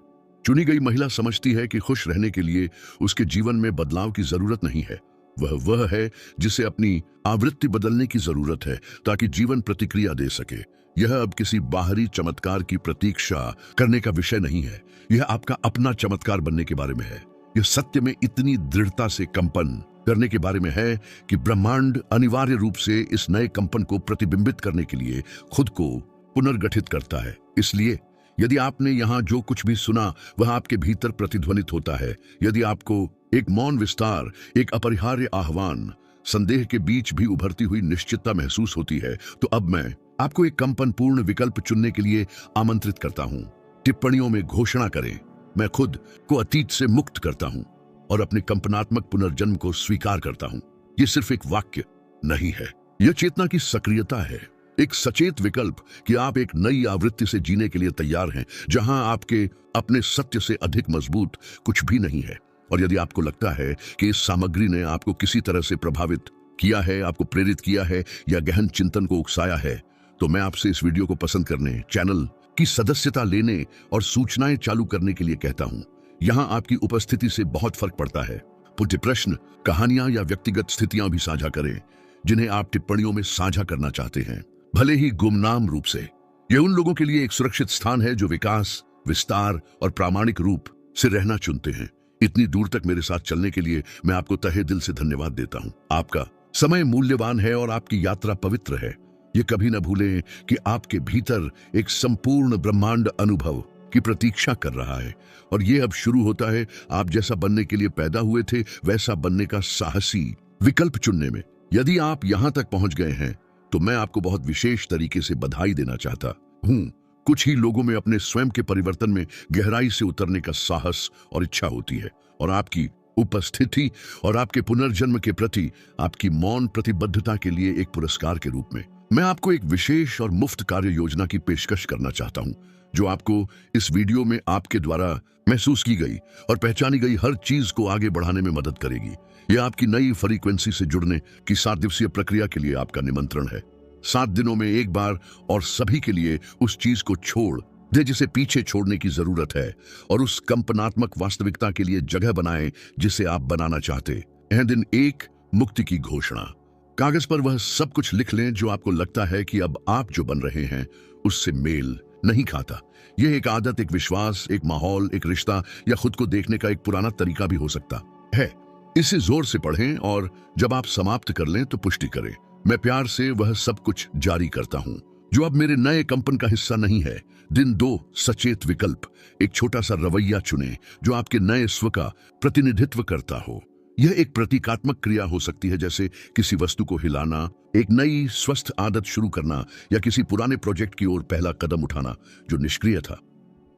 चुनी गई महिला समझती है कि खुश रहने के लिए उसके जीवन में बदलाव की जरूरत नहीं है। वह है जिसे अपनी आवृत्ति बदलने की जरूरत है ताकि जीवन प्रतिक्रिया दे सके। यह अब किसी बाहरी चमत्कार की प्रतीक्षा करने का विषय नहीं है। यह आपका अपना चमत्कार बनने के बारे में है। यह सत्य में इतनी दृढ़ता से कंपन करने के बारे में है कि ब्रह्मांड अनिवार्य रूप से इस नए कंपन को प्रतिबिंबित करने के लिए खुद को पुनर्गठित करता है। इसलिए यदि आपने यहां जो कुछ भी सुना वह आपके भीतर प्रतिध्वनित होता है, यदि आपको एक मौन विस्तार, एक अपरिहार्य आह्वान, संदेह के बीच भी उभरती हुई निश्चितता महसूस होती है, तो अब मैं आपको एक कंपनपूर्ण विकल्प चुनने के लिए आमंत्रित करता हूं। टिप्पणियों में घोषणा करें, मैं खुद को अतीत से मुक्त करता हूं और अपने कंपनात्मक पुनर्जन्म को स्वीकार करता हूं। यह सिर्फ एक वाक्य नहीं है, यह चेतना की सक्रियता है, एक सचेत विकल्प कि आप एक नई आवृत्ति से जीने के लिए तैयार हैं, जहां आपके अपने सत्य से अधिक मजबूत कुछ भी नहीं है। और यदि आपको लगता है कि इस सामग्री ने आपको किसी तरह से प्रभावित किया है, आपको प्रेरित किया है या गहन चिंतन को उकसाया है, तो मैं आपसे इस वीडियो को पसंद करने, चैनल की सदस्यता लेने और सूचनाएं चालू करने के लिए कहता हूं। यहां आपकी उपस्थिति से बहुत फर्क पड़ता है। पुट्टे प्रश्न, कहानियां या व्यक्तिगत स्थितियां भी साझा करें जिन्हें आप टिप्पणियों में साझा करना चाहते हैं, भले ही गुमनाम रूप से। यह उन लोगों के लिए एक सुरक्षित स्थान है जो विकास, विस्तार और प्रामाणिक रूप से रहना चुनते हैं। इतनी दूर तक मेरे साथ चलने के लिए मैं आपको तहे दिल से धन्यवाद देता हूं। आपका समय मूल्यवान है और आपकी यात्रा पवित्र है। ये कभी न भूलें कि आपके भीतर एक संपूर्ण ब्रह्मांड अनुभव की प्रतीक्षा कर रहा है और ये अब शुरू होता है। आप जैसा बनने के लिए पैदा हुए थे वैसा बनने का साहसी विकल्प चुनने में। यदि आप यहां तक पहुंच गए हैं तो मैं आपको बहुत विशेष तरीके से बधाई देना चाहता हूं। कुछ ही लोगों में अपने स्वयं के परिवर्तन में गहराई से उतरने का साहस और इच्छा होती है, और आपकी उपस्थिति और आपके पुनर्जन्म के प्रति आपकी मौन प्रतिबद्धता के लिए एक पुरस्कार के रूप में मैं आपको एक विशेष और मुफ्त कार्य योजना की पेशकश करना चाहता हूं, जो आपको इस वीडियो में आपके द्वारा महसूस की गई और पहचानी गई हर चीज को आगे बढ़ाने में मदद करेगी। यह आपकी नई फ्रीक्वेंसी से जुड़ने की 7 दिवसीय प्रक्रिया के लिए आपका निमंत्रण है। 7 दिनों में एक बार और सभी के लिए उस चीज को छोड़ दे जिसे पीछे छोड़ने की जरूरत है, और उस कंपनात्मक वास्तविकता के लिए जगह बनाएं जिसे आप बनाना चाहते हैं। दिन 1, मुक्ति की घोषणा। कागज पर वह सब कुछ लिख लें जो आपको लगता है कि अब आप जो बन रहे हैं उससे मेल नहीं खाता। यह एक आदत, एक विश्वास, एक माहौल, एक रिश्ता या खुद को देखने का एक पुराना तरीका भी हो सकता है। इसे जोर से पढ़ें और जब आप समाप्त कर लें तो पुष्टि करें, मैं प्यार से वह सब कुछ जारी करता हूं जो अब मेरे नए कंपन का हिस्सा नहीं है। दिन 2, सचेत विकल्प। एक छोटा सा रवैया चुनें जो आपके नए स्व का प्रतिनिधित्व करता हो। यह एक प्रतीकात्मक क्रिया हो सकती है, जैसे किसी वस्तु को हिलाना, एक नई स्वस्थ आदत शुरू करना या किसी पुराने प्रोजेक्ट की ओर पहला कदम उठाना जो निष्क्रिय था।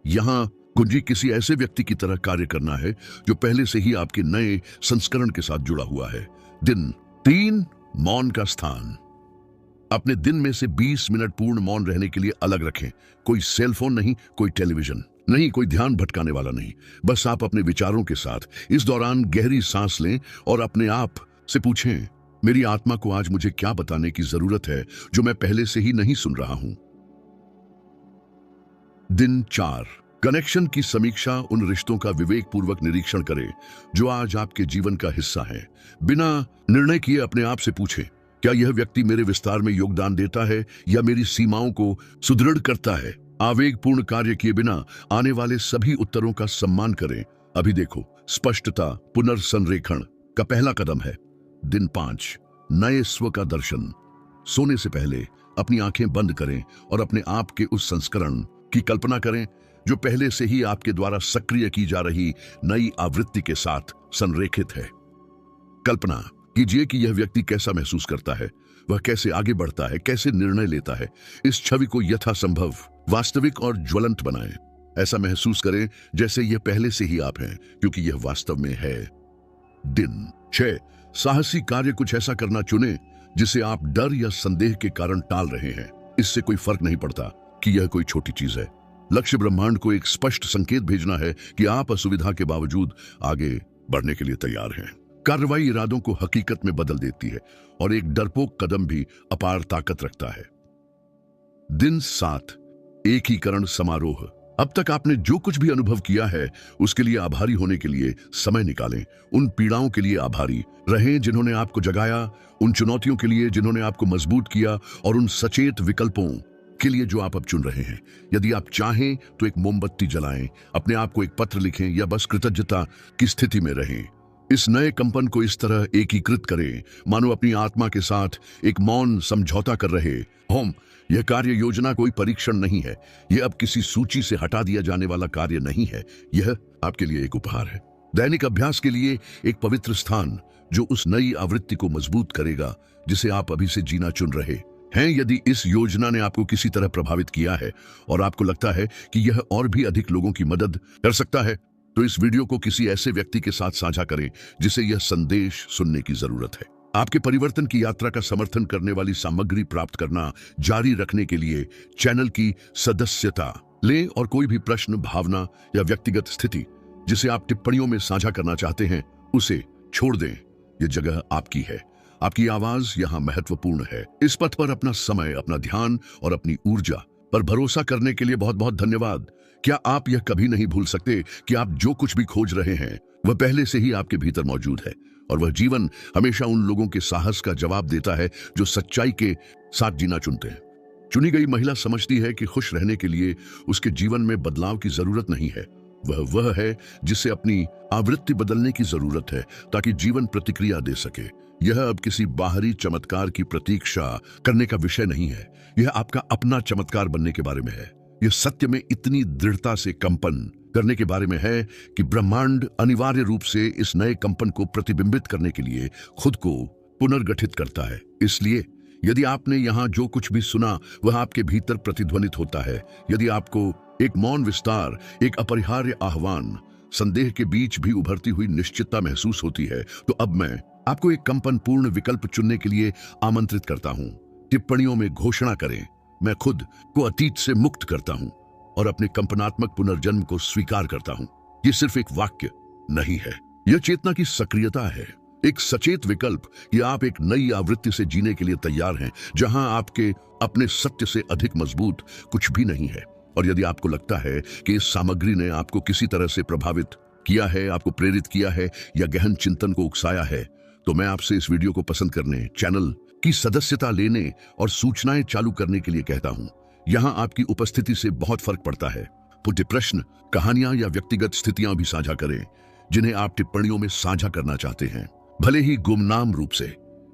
यहां कुंजी किसी ऐसे व्यक्ति की तरह कार्य करना है जो पहले से ही आपके नए संस्करण के साथ जुड़ा हुआ है। दिन 3, मौन का स्थान। अपने दिन में से 20 मिनट पूर्ण मौन रहने के लिए अलग रखें। कोई सेलफोन नहीं, कोई टेलीविजन नहीं, कोई ध्यान भटकाने वाला नहीं। बस आप अपने विचारों के साथ। इस दौरान गहरी सांस लें और अपने आप से पूछें, मेरी आत्मा को आज मुझे क्या बताने की जरूरत है जो मैं पहले से ही नहीं सुन रहा हूं। दिन 4, कनेक्शन की समीक्षा उन रिश्तों का विवेकपूर्वक निरीक्षण करें जो आज आपके जीवन का हिस्सा है। बिना निर्णय किए अपने आप से पूछें, क्या यह व्यक्ति मेरे विस्तार में योगदान देता है या मेरी सीमाओं को सुदृढ़ करता है? आवेगपूर्ण कार्य किए बिना आने वाले सभी उत्तरों का सम्मान करें। अभी देखो, स्पष्टता पुनर्संरेखण का पहला कदम है। दिन 5, नए स्व का दर्शन। सोने से पहले अपनी आंखें बंद करें और अपने आप के उस संस्करण की कल्पना करें जो पहले से ही आपके द्वारा सक्रिय की जा रही नई आवृत्ति के साथ संरेखित है। कल्पना कीजिए कि यह व्यक्ति कैसा महसूस करता है, वह कैसे आगे बढ़ता है, कैसे निर्णय लेता है। इस छवि को यथासंभव वास्तविक और ज्वलंत बनाएं। ऐसा महसूस करें जैसे यह पहले से ही आप हैं, क्योंकि यह वास्तव में है। दिन 6, साहसी कार्य। कुछ ऐसा करना चुनें जिसे आप डर या संदेह के कारण टाल रहे हैं। इससे कोई फर्क नहीं पड़ता कि यह कोई छोटी चीज है। लक्ष्य ब्रह्मांड को एक स्पष्ट संकेत भेजना है कि आप असुविधा के बावजूद आगे बढ़ने के लिए तैयार हैं। कार्रवाई इरादों को हकीकत में बदल देती है और एक डरपोक कदम भी अपार ताकत रखता है। दिन 7, एकीकरण समारोह। अब तक आपने जो कुछ भी अनुभव किया है उसके लिए आभारी होने के लिए समय निकालें। उन पीड़ाओं के लिए आभारी रहें जिन्होंने आपको जगाया, उन चुनौतियों के लिए जिन्होंने आपको मजबूत किया और उन सचेत विकल्पों के लिए जो आप अब चुन रहे हैं। यदि आप चाहें तो एक मोमबत्ती जलाएं, अपने आप को एक पत्र लिखें या बस कृतज्ञता की स्थिति में रहें। इस नए कंपन को इस तरह एकीकृत करें मानो अपनी आत्मा के साथ एक मौन समझौता कर रहे हों। यह कार्य योजना कोई परीक्षण नहीं है, यह अब किसी सूची से हटा दिया जाने वाला कार्य नहीं है। यह आपके लिए एक उपहार है, दैनिक अभ्यास के लिए एक पवित्र स्थान जो उस नई आवृत्ति को मजबूत करेगा जिसे आप अभी से जीना चुन रहे हैं। यदि इस योजना ने आपको किसी तरह प्रभावित किया है और आपको लगता है कि यह और भी अधिक लोगों की मदद कर सकता है, तो इस वीडियो को किसी ऐसे व्यक्ति के साथ साझा करें जिसे यह संदेश सुनने की जरूरत है। आपके परिवर्तन की यात्रा का समर्थन करने वाली सामग्री प्राप्त करना जारी रखने के लिए चैनल की सदस्यता लें और कोई भी प्रश्न, भावना या व्यक्तिगत स्थिति जिसे आप टिप्पणियों में साझा करना चाहते हैं उसे छोड़ दें। यह जगह आपकी है, आपकी आवाज यहां महत्वपूर्ण है। इस पथ पर अपना समय, अपना ध्यान और अपनी ऊर्जा पर भरोसा करने के लिए बहुत बहुत धन्यवाद। क्या आप यह कभी नहीं भूल सकते कि आप जो कुछ भी खोज रहे हैं वह पहले से ही आपके भीतर मौजूद है, और वह जीवन हमेशा उन लोगों के साहस का जवाब देता है जो सच्चाई के साथ जीना चुनते हैं। चुनी गई महिला समझती है कि खुश रहने के लिए उसके जीवन में बदलाव की जरूरत नहीं है, वह है जिसे अपनी आवृत्ति बदलने की जरूरत है ताकि जीवन प्रतिक्रिया दे सके। यह अब किसी बाहरी चमत्कार की प्रतीक्षा करने का विषय नहीं है, यह आपका अपना चमत्कार बनने के बारे में है। यह सत्य में इतनी दृढ़ता से कंपन करने के बारे में है कि ब्रह्मांड अनिवार्य रूप से इस नए कंपन को प्रतिबिंबित करने के लिए खुद को पुनर्गठित करता है। इसलिए यदि आपने यहाँ जो कुछ भी सुना वह आपके भीतर प्रतिध्वनित होता है, यदि आपको एक मौन विस्तार, एक अपरिहार्य आह्वान, संदेह के बीच भी उभरती हुई निश्चितता महसूस होती है, तो अब मैं आपको एक कंपन पूर्ण विकल्प चुनने के लिए आमंत्रित करता हूं। टिप्पणियों में घोषणा करें, मैं खुद को अतीत से मुक्त करता हूं और अपने कंपनात्मक पुनर्जन्म को स्वीकार करता हूं। यह सिर्फ एक वाक्य नहीं है, यह चेतना की सक्रियता है, एक सचेत विकल्प कि आप एक नई आवृत्ति से जीने के लिए तैयार हैं जहां आपके अपने सत्य से अधिक मजबूत कुछ भी नहीं है। और यदि आपको लगता है कि इस सामग्री ने आपको किसी तरह से प्रभावित किया है, आपको प्रेरित किया है या गहन चिंतन को उकसाया है, तो मैं आपसे इस वीडियो को पसंद करने, चैनल की सदस्यता लेने और सूचनाएं चालू करने के लिए कहता हूं। यहां आपकी उपस्थिति से बहुत फर्क पड़ता है। पुट्टे प्रश्न, कहानियां या व्यक्तिगत स्थितियां भी साझा करें जिन्हें आप टिप्पणियों में साझा करना चाहते हैं, भले ही गुमनाम रूप से।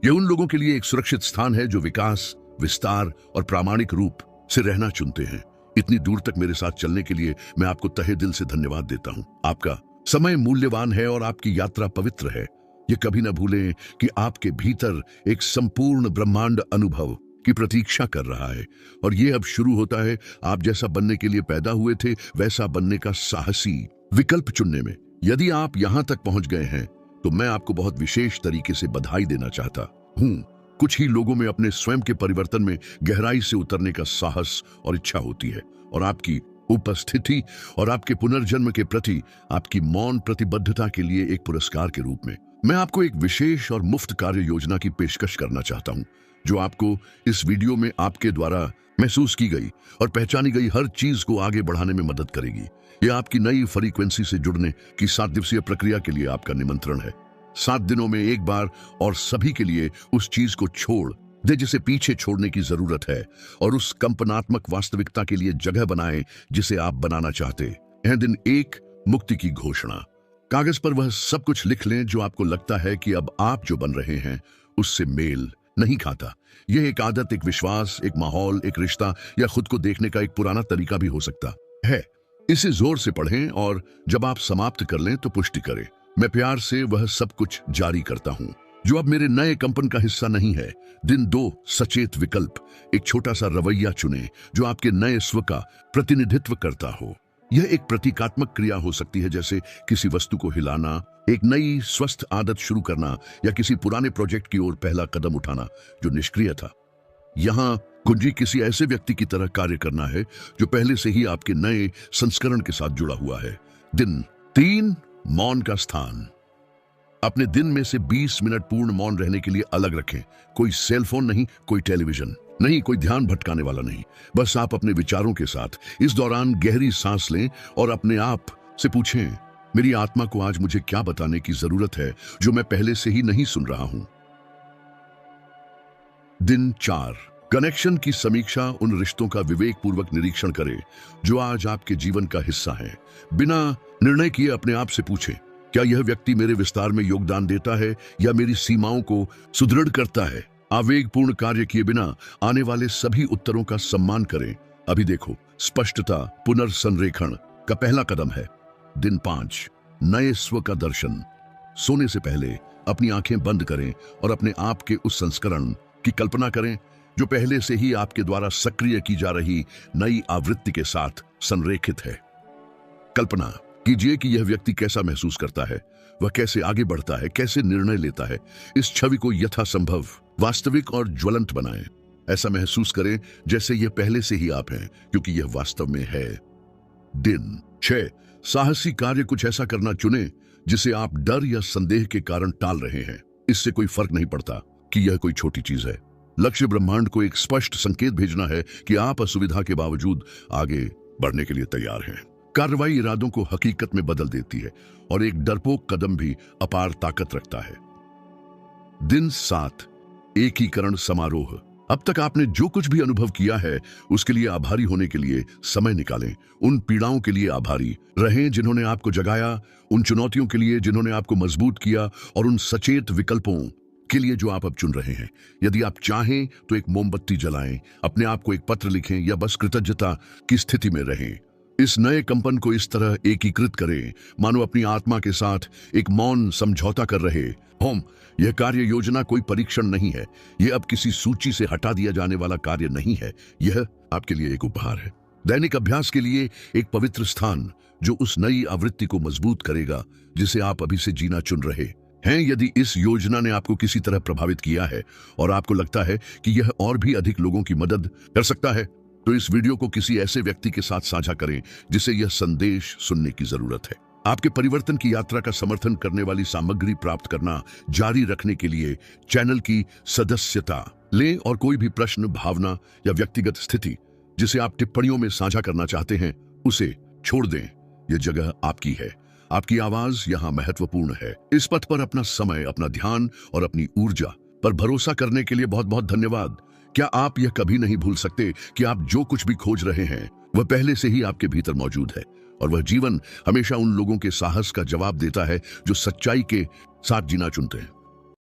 यह उन लोगों के लिए एक सुरक्षित स्थान है जो विकास, विस्तार और प्रामाणिक रूप से रहना चुनते हैं। इतनी दूर तक मेरे साथ चलने के लिए मैं आपको तहे दिल से धन्यवाद देता हूं। आपका समय मूल्यवान है और आपकी यात्रा पवित्र है। ये कभी न भूलें कि आपके भीतर एक संपूर्ण ब्रह्मांड अनुभव की प्रतीक्षा कर रहा है और ये अब शुरू होता है आप जैसा बनने के लिए पैदा हुए थे वैसा बनने का साहसी विकल्प चुनने में। यदि आप यहां तक पहुंच गए हैं तो मैं आपको बहुत विशेष तरीके से बधाई देना चाहता हूं। कुछ ही लोगों में अपने स्वयं के परिवर्तन में गहराई से उतरने का साहस और इच्छा होती है, और आपकी उपस्थिति और आपके पुनर्जन्म के प्रति आपकी मौन प्रतिबद्धता के लिए एक पुरस्कार के रूप में मैं आपको एक विशेष और मुफ्त कार्य योजना की पेशकश करना चाहता हूं, जो आपको इस वीडियो में आपके द्वारा महसूस की गई और पहचानी गई हर चीज को आगे बढ़ाने में मदद करेगी। यह आपकी नई फ्रीक्वेंसी से जुड़ने की 7 दिवसीय प्रक्रिया के लिए आपका निमंत्रण है। 7 दिनों में एक बार और सभी के लिए उस चीज को छोड़ दे जिसे पीछे छोड़ने की जरूरत है, और उस कंपनात्मक वास्तविकता के लिए जगह बनाएं जिसे आप बनाना चाहते। यह दिन 1, मुक्ति की घोषणा। कागज पर वह सब कुछ लिख लें जो आपको लगता है कि अब आप जो बन रहे हैं उससे मेल नहीं खाता। यह एक आदत, एक विश्वास, एक माहौल, एक रिश्ता या खुद को देखने का एक पुराना तरीका भी हो सकता है। इसे जोर से पढ़ें और जब आप समाप्त कर लें तो पुष्टि करें, मैं प्यार से वह सब कुछ जारी करता हूं जो अब मेरे नए कंपन का हिस्सा नहीं है। दिन 2, सचेत विकल्प। एक छोटा सा रवैया चुनें जो आपके नए स्व का प्रतिनिधित्व करता हो। यह एक प्रतीकात्मक क्रिया हो सकती है, जैसे किसी वस्तु को हिलाना, एक नई स्वस्थ आदत शुरू करना या किसी पुराने प्रोजेक्ट की ओर पहला कदम उठाना जो निष्क्रिय था। यहां कुंजी किसी ऐसे व्यक्ति की तरह कार्य करना है जो पहले से ही आपके नए संस्करण के साथ जुड़ा हुआ है। दिन 3, मौन का स्थान। अपने दिन में से 20 मिनट पूर्ण मौन रहने के लिए अलग रखें। कोई सेलफोन नहीं, कोई टेलीविजन नहीं, कोई ध्यान भटकाने वाला नहीं। बस आप अपने विचारों के साथ। इस दौरान गहरी सांस लें और अपने आप से पूछें, मेरी आत्मा को आज मुझे क्या बताने की जरूरत है जो मैं पहले से ही नहीं सुन रहा हूं। दिन 4, कनेक्शन की समीक्षा। उन रिश्तों का विवेकपूर्वक निरीक्षण करें जो आज आपके जीवन का हिस्सा हैं। बिना निर्णय किए अपने आप से पूछें, क्या यह व्यक्ति मेरे विस्तार में योगदान देता है या मेरी सीमाओं को सुदृढ़ करता है। आवेगपूर्ण कार्य किए बिना आने वाले सभी उत्तरों का सम्मान करें। अभी देखो, स्पष्टता पुनर्संरेखण का पहला कदम है। दिन 5, नए स्व का दर्शन। सोने से पहले अपनी आंखें बंद करें और अपने आप के उस संस्करण की कल्पना करें जो पहले से ही आपके द्वारा सक्रिय की जा रही नई आवृत्ति के साथ संरेखित है। कल्पना कीजिए कि यह व्यक्ति कैसा महसूस करता है, वह कैसे आगे बढ़ता है, कैसे निर्णय लेता है। इस छवि को यथासंभव वास्तविक और ज्वलंत बनाएं। ऐसा महसूस करें जैसे यह पहले से ही आप हैं, क्योंकि यह वास्तव में है। दिन 6, साहसी कार्य। कुछ ऐसा करना चुनें जिसे आप डर या संदेह के कारण टाल रहे हैं। इससे कोई फर्क नहीं पड़ता कि यह कोई छोटी चीज है। लक्ष्य ब्रह्मांड को एक स्पष्ट संकेत भेजना है कि आप असुविधा के बावजूद आगे बढ़ने के लिए तैयार हैं। कार्रवाई इरादों को हकीकत में बदल देती है और एक डरपोक कदम भी अपार ताकत रखता है। दिन 7, एकीकरण समारोह। अब तक आपने जो कुछ भी अनुभव किया है उसके लिए आभारी होने के लिए समय निकालें। उन पीड़ाओं के लिए आभारी रहें जिन्होंने आपको जगाया, उन चुनौतियों के लिए जिन्होंने आपको मजबूत किया, और उन सचेत विकल्पों के लिए जो आप अब चुन रहे हैं। यदि आप चाहें तो एक मोमबत्ती जलाएं, अपने आप को एक पत्र लिखें या बस कृतज्ञता की स्थिति में रहें। इस नए कंपन को इस तरह एकीकृत करें मानो अपनी आत्मा के साथ एक मौन समझौता कर रहे हों। यह कार्य योजना कोई परीक्षण नहीं है, यह अब किसी सूची से हटा दिया जाने वाला कार्य नहीं है, यह आपके लिए एक उपहार है। दैनिक अभ्यास के लिए एक पवित्र स्थान जो उस नई आवृत्ति को मजबूत करेगा जिसे आप अभी से जीना चुन रहे हैं। यदि इस योजना ने आपको किसी तरह प्रभावित किया है और आपको लगता है कि यह और भी अधिक लोगों की मदद कर सकता है, तो इस वीडियो को किसी ऐसे व्यक्ति के साथ साझा करें जिसे यह संदेश सुनने की जरूरत है। आपके परिवर्तन की यात्रा का समर्थन करने वाली सामग्री प्राप्त करना जारी रखने के लिए चैनल की सदस्यता लें, और कोई भी प्रश्न, भावना या व्यक्तिगत स्थिति जिसे आप टिप्पणियों में साझा करना चाहते हैं उसे छोड़ दें। यह जगह आपकी है, आपकी आवाज यहां महत्वपूर्ण है। इस पथ पर अपना समय, अपना ध्यान और अपनी ऊर्जा पर भरोसा करने के लिए बहुत बहुत धन्यवाद। क्या आप यह कभी नहीं भूल सकते कि आप जो कुछ भी खोज रहे हैं वह पहले से ही आपके भीतर मौजूद है, और वह जीवन हमेशा उन लोगों के साहस का जवाब देता है जो सच्चाई के साथ जीना चुनते हैं।